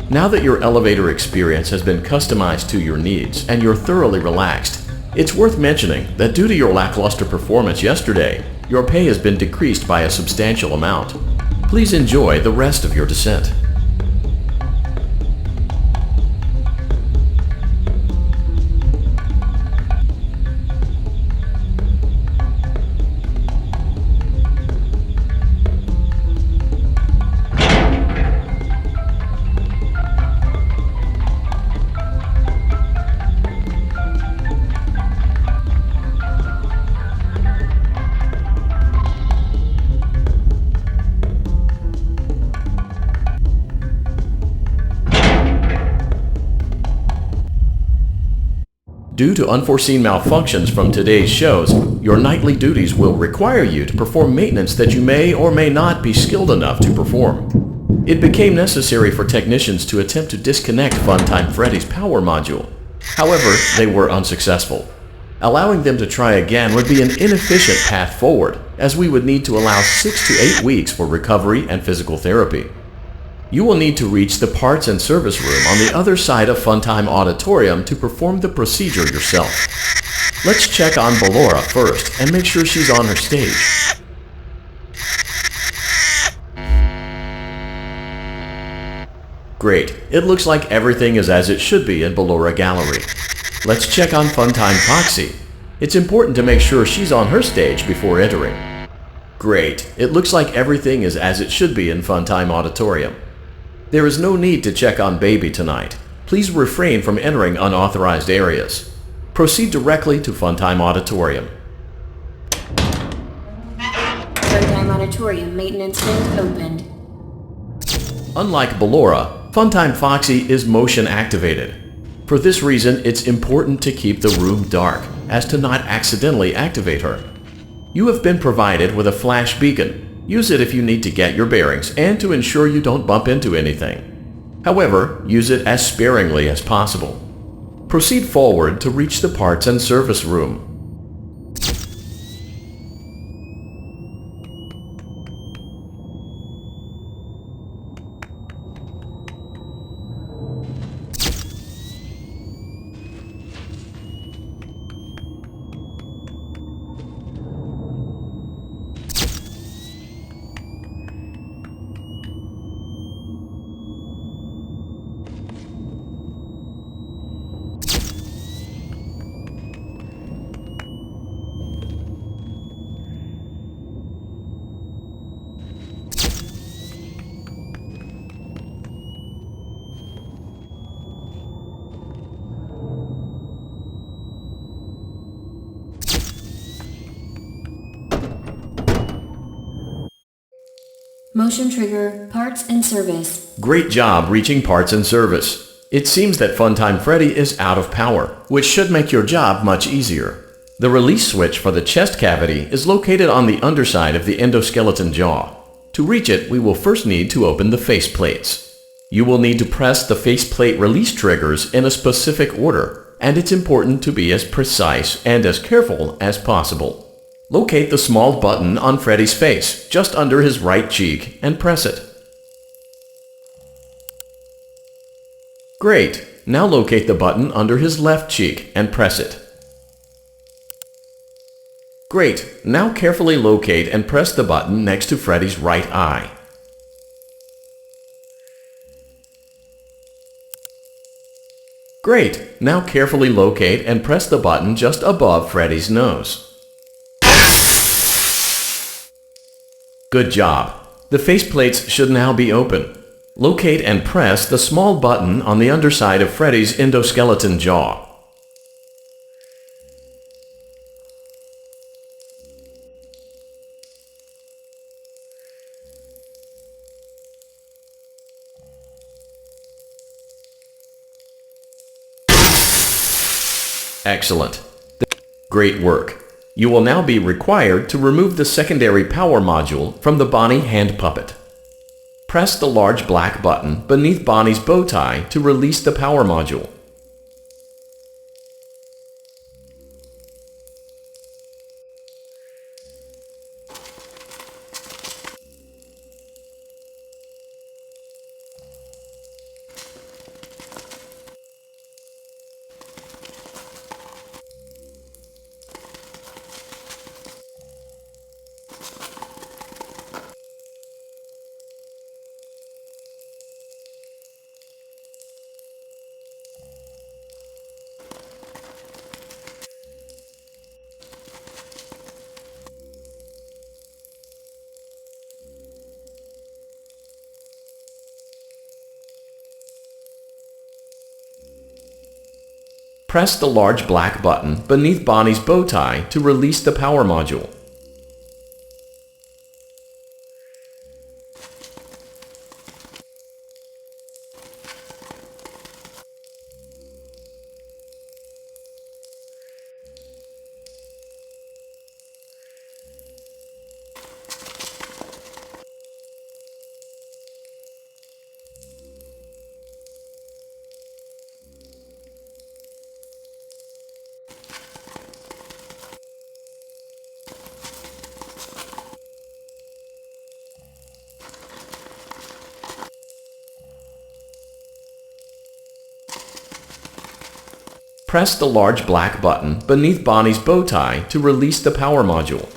Now that your elevator experience has been customized to your needs and you're thoroughly relaxed, it's worth mentioning that due to your lackluster performance yesterday, your pay has been decreased by a substantial amount. Please enjoy the rest of your descent. Due to unforeseen malfunctions from today's shows, your nightly duties will require you to perform maintenance that you may or may not be skilled enough to perform. It became necessary for technicians to attempt to disconnect Funtime Freddy's power module. However, they were unsuccessful. Allowing them to try again would be an inefficient path forward, as we would need to allow 6 to 8 weeks for recovery and physical therapy. You will need to reach the parts and service room on the other side of Funtime Auditorium to perform the procedure yourself. Let's check on Ballora first and make sure she's on her stage. Great, it looks like everything is as it should be in Ballora Gallery. Let's check on Funtime Foxy. It's important to make sure she's on her stage before entering. Great, it looks like everything is as it should be in Funtime Auditorium. There is no need to check on Baby tonight. Please refrain from entering unauthorized areas. Proceed directly to Funtime Auditorium. Funtime Auditorium maintenance vent opened. Unlike Ballora, Funtime Foxy is motion activated. For this reason, it's important to keep the room dark, as to not accidentally activate her. You have been provided with a flash beacon. Use it if you need to get your bearings and to ensure you don't bump into anything. However, use it as sparingly as possible. Proceed forward to reach the parts and service room. Motion trigger, parts and service. Great job reaching parts and service. It seems that Funtime Freddy is out of power, which should make your job much easier. The release switch for the chest cavity is located on the underside of the endoskeleton jaw. To reach it, we will first need to open the face plates. You will need to press the faceplate release triggers in a specific order, and it's important to be as precise and as careful as possible. Locate the small button on Freddy's face, just under his right cheek, and press it. Great! Now locate the button under his left cheek and press it. Great. Now carefully locate and press the button next to Freddy's right eye. Great. Now carefully locate and press the button just above Freddy's nose. Good job. The faceplates should now be open. Locate and press the small button on the underside of Freddy's endoskeleton jaw. Excellent. Great work. You will now be required to remove the secondary power module from the Bonnie hand puppet. Press the large black button beneath Bonnie's bow tie to release the power module. Press the large black button beneath Bonnie's bow tie to release the power module. Press the large black button beneath Bonnie's bow tie to release the power module.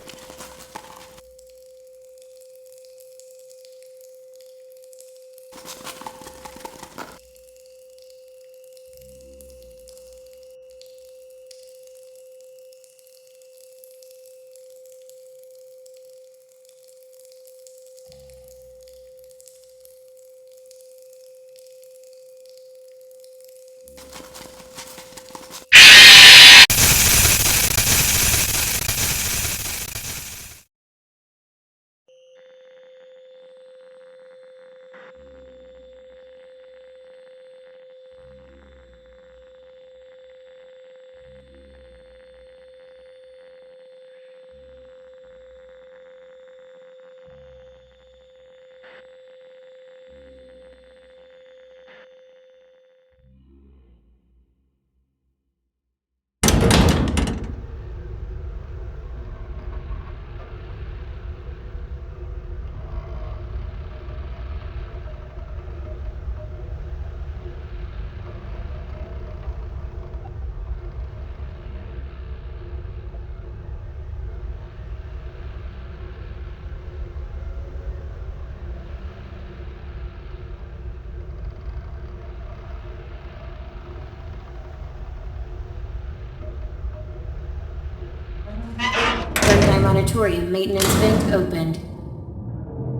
Runtime auditorium maintenance vent opened.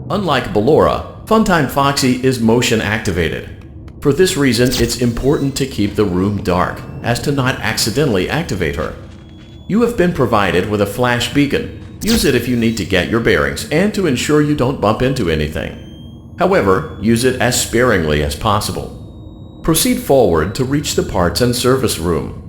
Unlike Ballora, Funtime Foxy is motion activated. For this reason, it's important to keep the room dark, as to not accidentally activate her. You have been provided with a flash beacon. Use it if you need to get your bearings and to ensure you don't bump into anything. However, use it as sparingly as possible. Proceed forward to reach the parts and service room.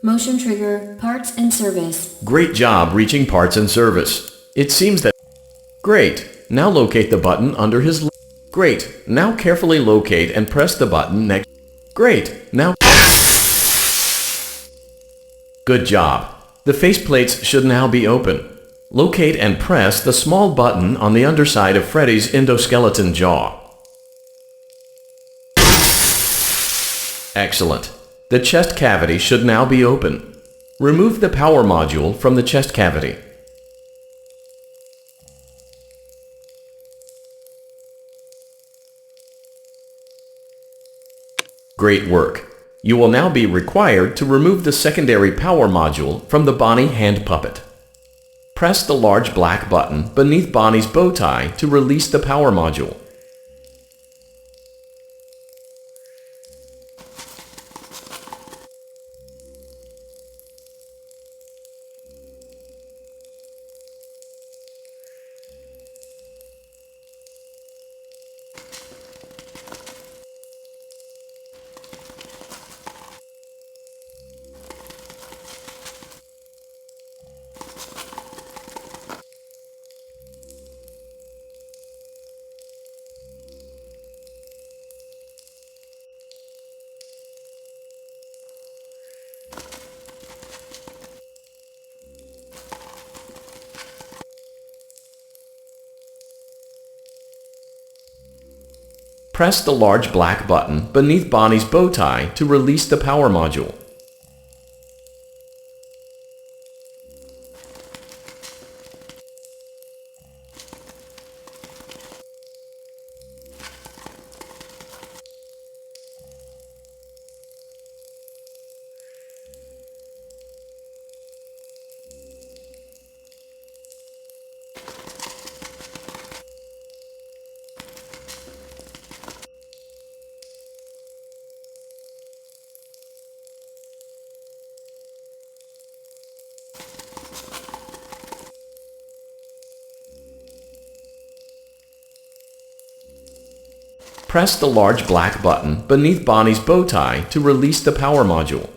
Motion trigger, parts and service. Great job reaching parts and service. It seems that... Great. Now locate the button under his... Great. Now carefully locate and press the button next... Great. Now... Good job. The faceplates should now be open. Locate and press the small button on the underside of Freddy's endoskeleton jaw. Excellent. The chest cavity should now be open. Remove the power module from the chest cavity. Great work. You will now be required to remove the secondary power module from the Bonnie hand puppet. Press the large black button beneath Bonnie's bow tie to release the power module. Press the large black button beneath Bonnie's bow tie to release the power module. Press the large black button beneath Bonnie's bow tie to release the power module.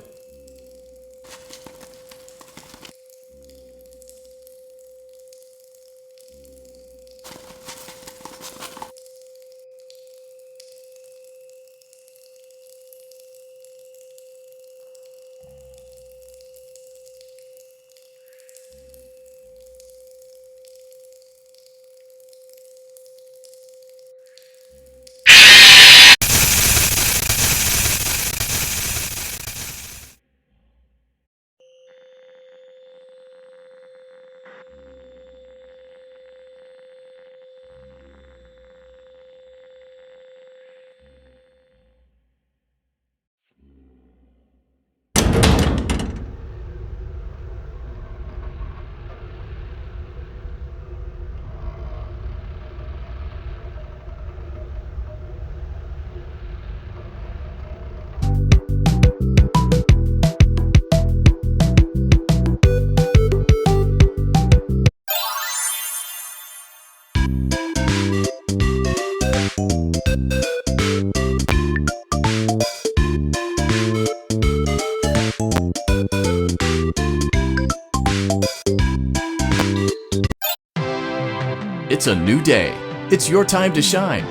It's a new day. It's your time to shine.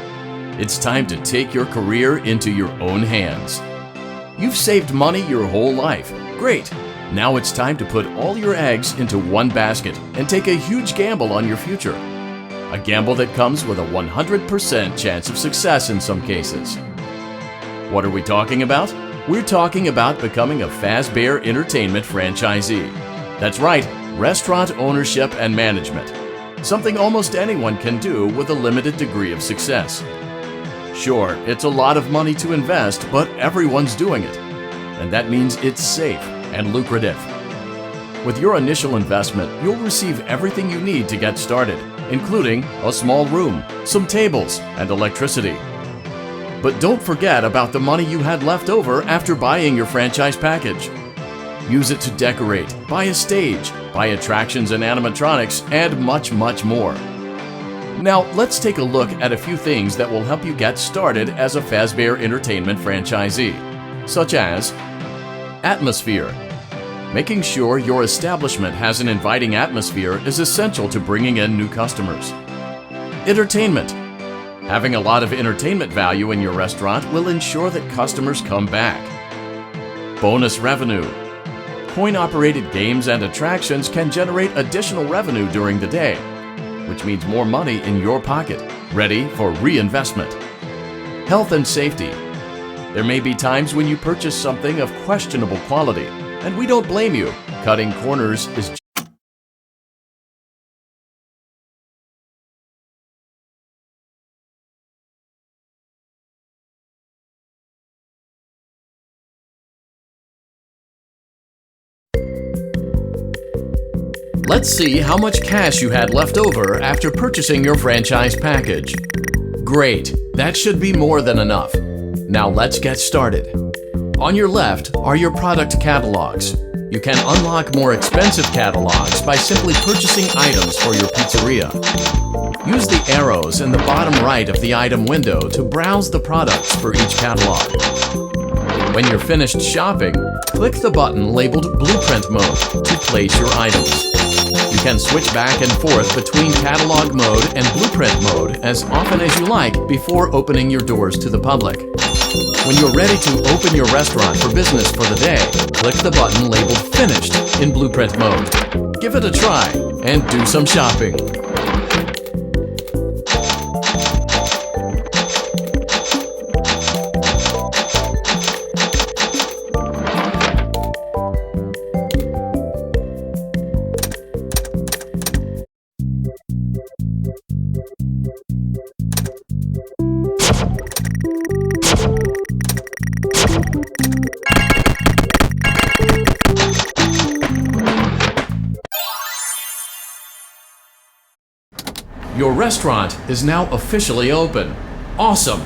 It's time to take your career into your own hands. You've saved money your whole life. Great. Now it's time to put all your eggs into one basket and take a huge gamble on your future. A gamble that comes with a 100% chance of success in some cases. What are we talking about? We're talking about becoming a Fazbear Entertainment franchisee. That's right, restaurant ownership and management. Something almost anyone can do with a limited degree of success. Sure, it's a lot of money to invest, but everyone's doing it. And that means it's safe and lucrative. With your initial investment, you'll receive everything you need to get started, including a small room, some tables, and electricity. But don't forget about the money you had left over after buying your franchise package. Use it to decorate, buy a stage, buy attractions and animatronics, and much, much more. Now, let's take a look at a few things that will help you get started as a Fazbear Entertainment franchisee, such as atmosphere. Making sure your establishment has an inviting atmosphere is essential to bringing in new customers. Entertainment. Having a lot of entertainment value in your restaurant will ensure that customers come back. Bonus revenue. Coin-operated games and attractions can generate additional revenue during the day, which means more money in your pocket, ready for reinvestment. Health and safety. There may be times when you purchase something of questionable quality, and we don't blame you. Cutting corners is Let's see how much cash you had left over after purchasing your franchise package. Great, that should be more than enough. Now let's get started. On your left are your product catalogs. You can unlock more expensive catalogs by simply purchasing items for your pizzeria. Use the arrows in the bottom right of the item window to browse the products for each catalog. When you're finished shopping, click the button labeled Blueprint Mode to place your items. You can switch back and forth between Catalog Mode and Blueprint Mode as often as you like before opening your doors to the public. When you're ready to open your restaurant for business for the day, click the button labeled Finished in Blueprint Mode. Give it a try and do some shopping. Your restaurant is now officially open. Awesome!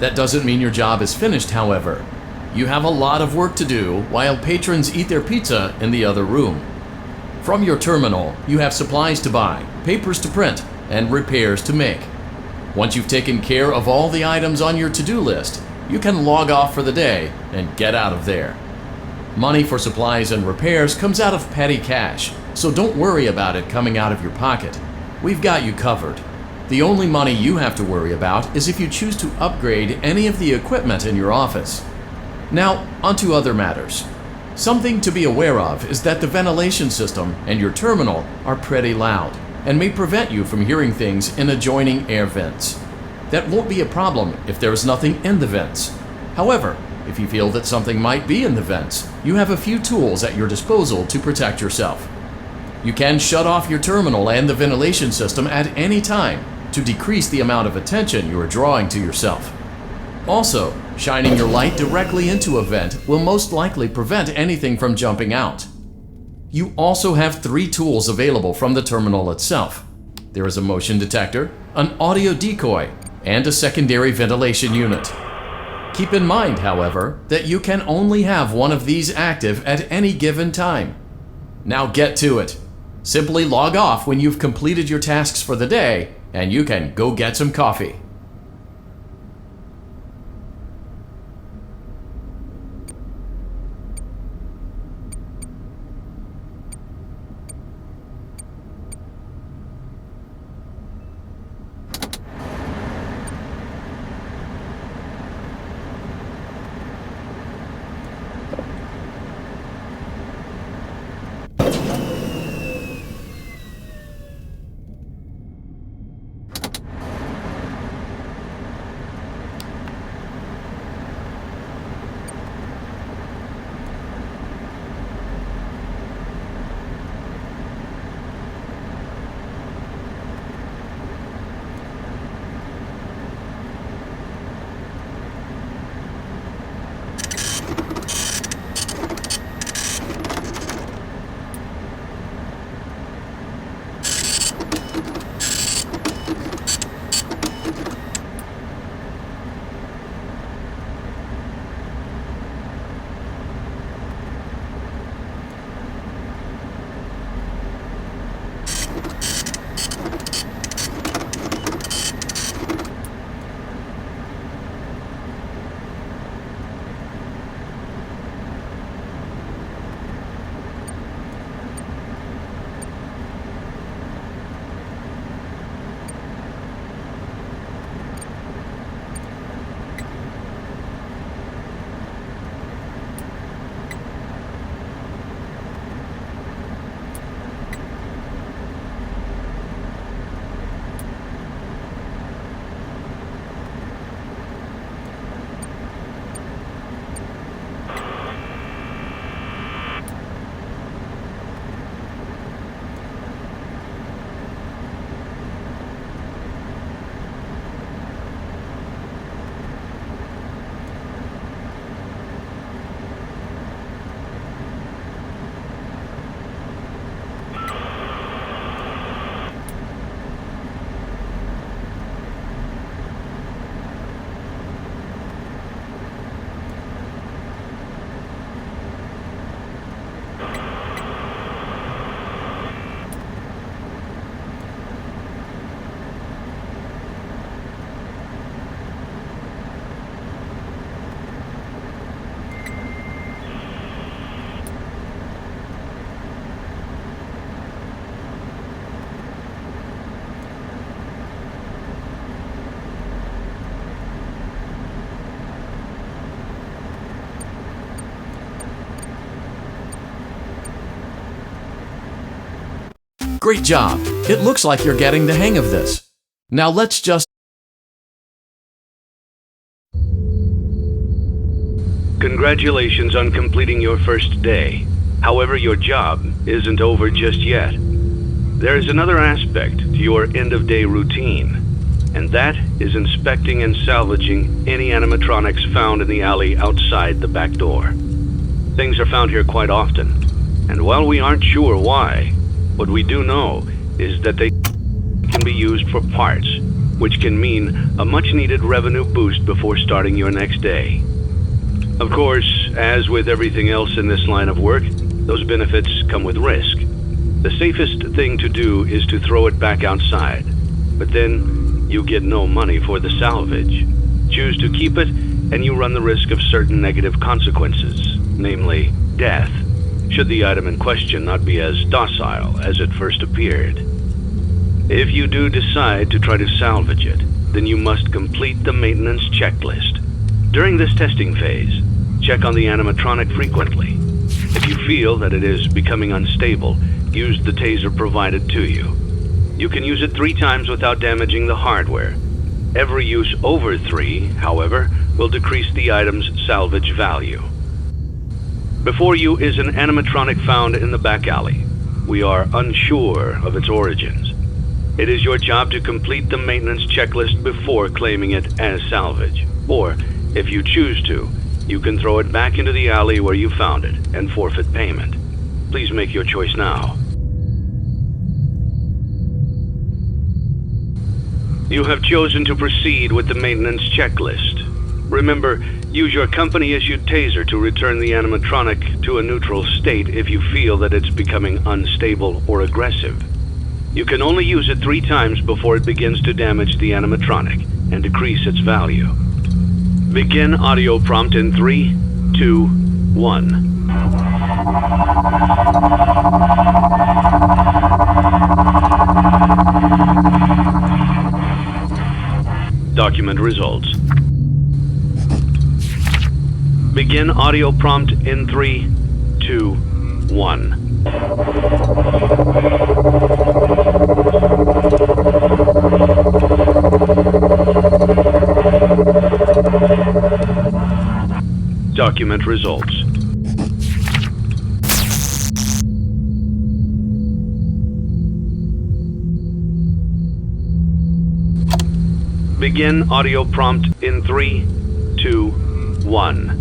That doesn't mean your job is finished, however. You have a lot of work to do while patrons eat their pizza in the other room. From your terminal, you have supplies to buy, papers to print, and repairs to make. Once you've taken care of all the items on your to-do list, you can log off for the day and get out of there. Money for supplies and repairs comes out of petty cash, so don't worry about it coming out of your pocket. We've got you covered. The only money you have to worry about is if you choose to upgrade any of the equipment in your office. Now, onto other matters. Something to be aware of is that the ventilation system and your terminal are pretty loud and may prevent you from hearing things in adjoining air vents. That won't be a problem if there is nothing in the vents. However, if you feel that something might be in the vents, you have a few tools at your disposal to protect yourself. You can shut off your terminal and the ventilation system at any time to decrease the amount of attention you are drawing to yourself. Also, shining your light directly into a vent will most likely prevent anything from jumping out. You also have 3 tools available from the terminal itself. There is a motion detector, an audio decoy, and a secondary ventilation unit. Keep in mind, however, that you can only have one of these active at any given time. Now get to it. Simply log off when you've completed your tasks for the day, and you can go get some coffee. Great job. It looks like you're getting the hang of this. Now let's just... Congratulations on completing your first day. However, your job isn't over just yet. There is another aspect to your end-of-day routine, and that is inspecting and salvaging any animatronics found in the alley outside the back door. Things are found here quite often, and while we aren't sure why, what we do know is that they can be used for parts, which can mean a much-needed revenue boost before starting your next day. Of course, as with everything else in this line of work, those benefits come with risk. The safest thing to do is to throw it back outside, but then you get no money for the salvage. Choose to keep it, and you run the risk of certain negative consequences, namely death, should the item in question not be as docile as it first appeared. If you do decide to try to salvage it, then you must complete the maintenance checklist. During this testing phase, check on the animatronic frequently. If you feel that it is becoming unstable, use the taser provided to you. You can use it 3 times without damaging the hardware. Every use over 3, however, will decrease the item's salvage value. Before you is an animatronic found in the back alley. We are unsure of its origins. It is your job to complete the maintenance checklist before claiming it as salvage. Or, if you choose to, you can throw it back into the alley where you found it and forfeit payment. Please make your choice now. You have chosen to proceed with the maintenance checklist. Remember, use your company-issued taser to return the animatronic to a neutral state if you feel that it's becoming unstable or aggressive. You can only use it 3 times before it begins to damage the animatronic and decrease its value. Begin audio prompt in 3, 2, 1. Document results. Begin audio prompt in 3, 2, 1. Document results. Begin audio prompt in 3, 2, 1.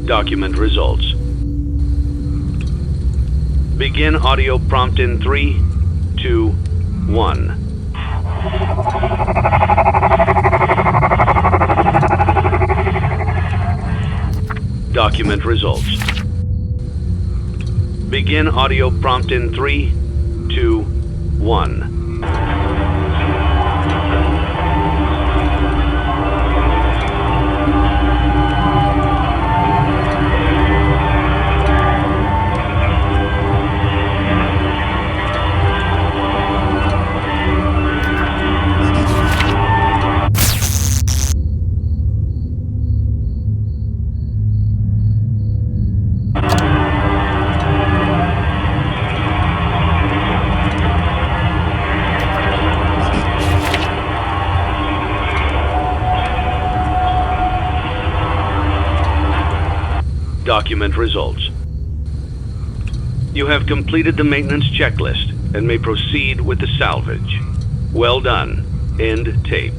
Document results. Begin audio prompt in 3, 2, 1. Document results. Begin audio prompt in 3, 2, 1. Document results. You have completed the maintenance checklist and may proceed with the salvage. Well done. End tape.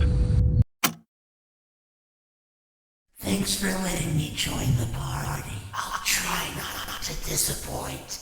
Thanks for letting me join the party. I'll try not to disappoint.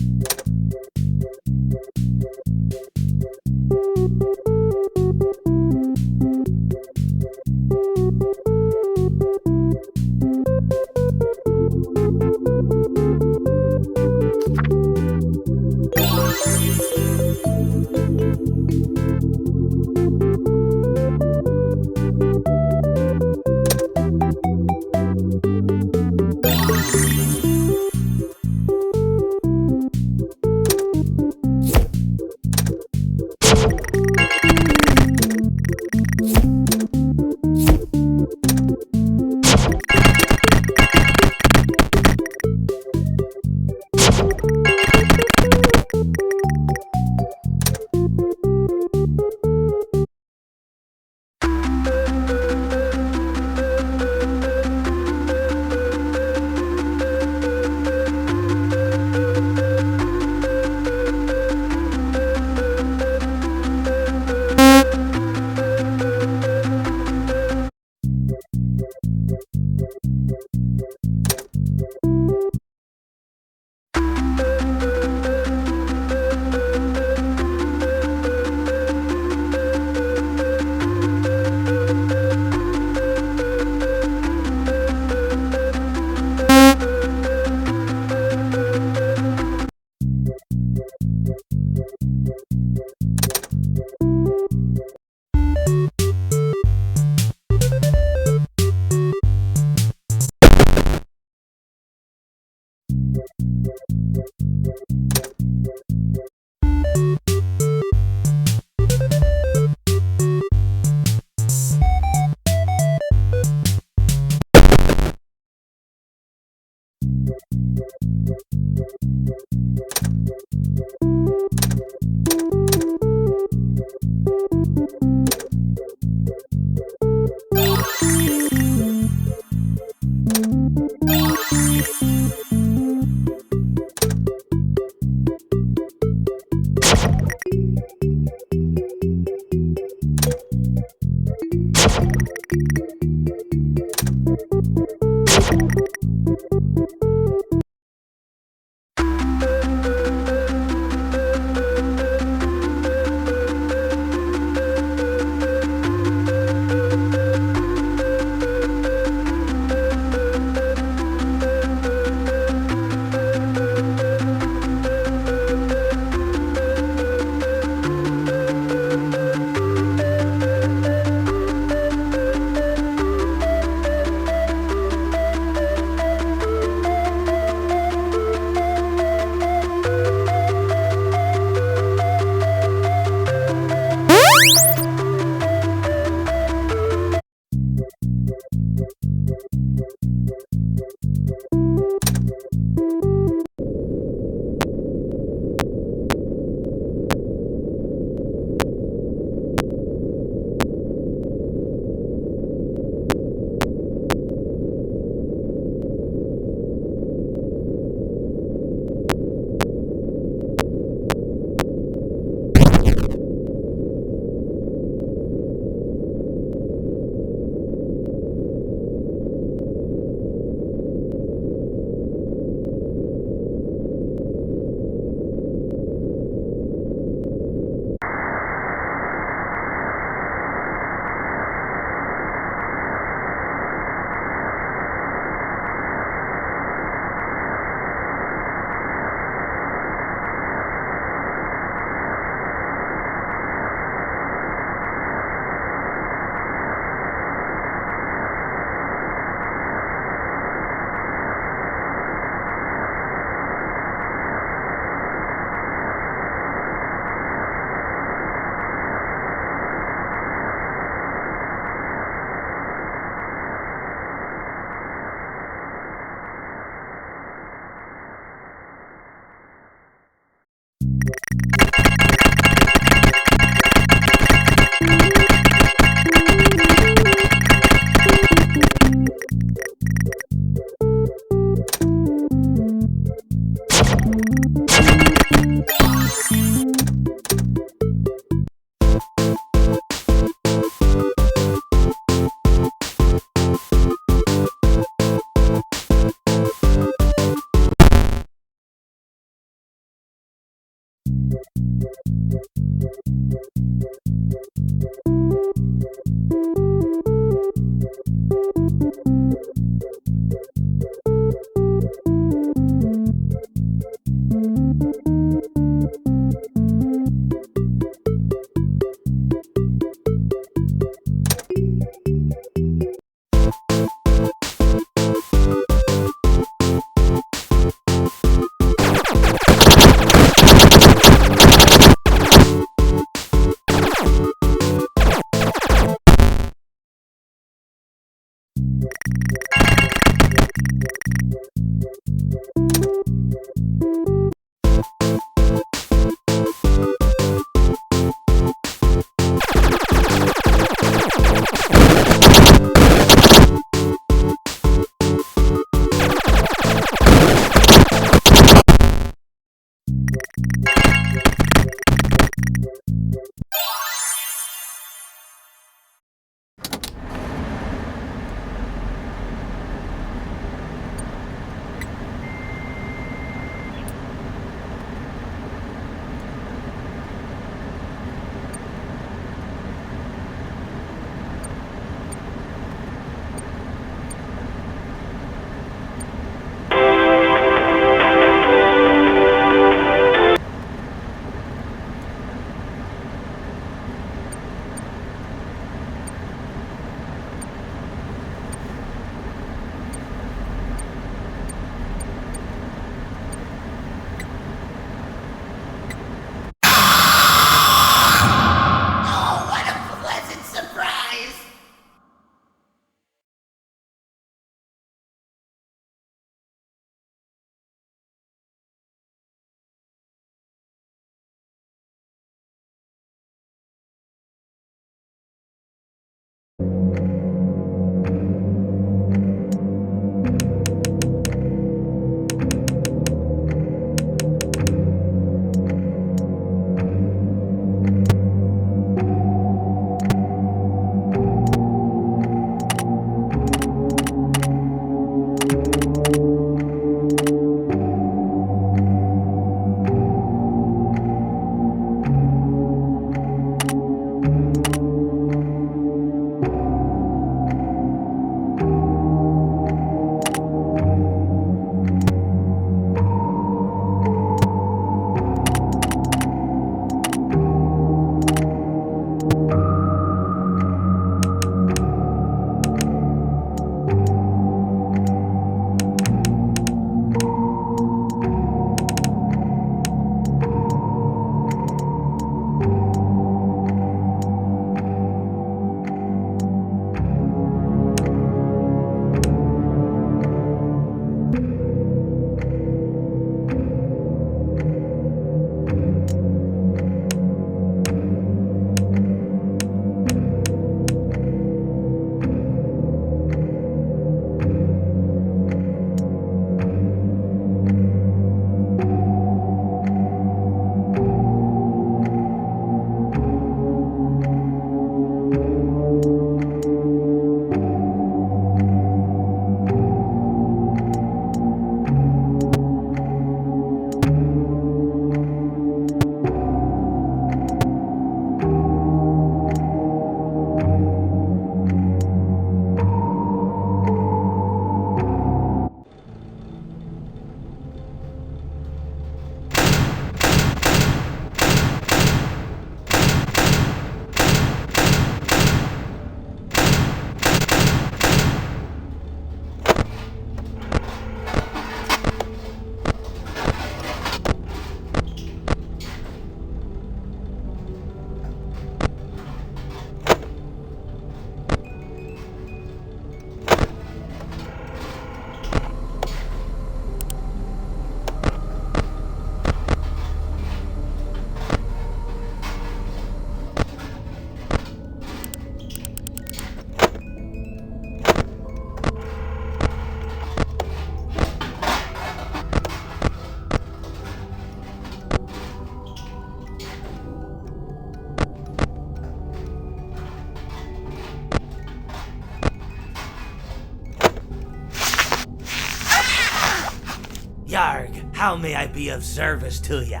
Yarg, how may I be of service to ya?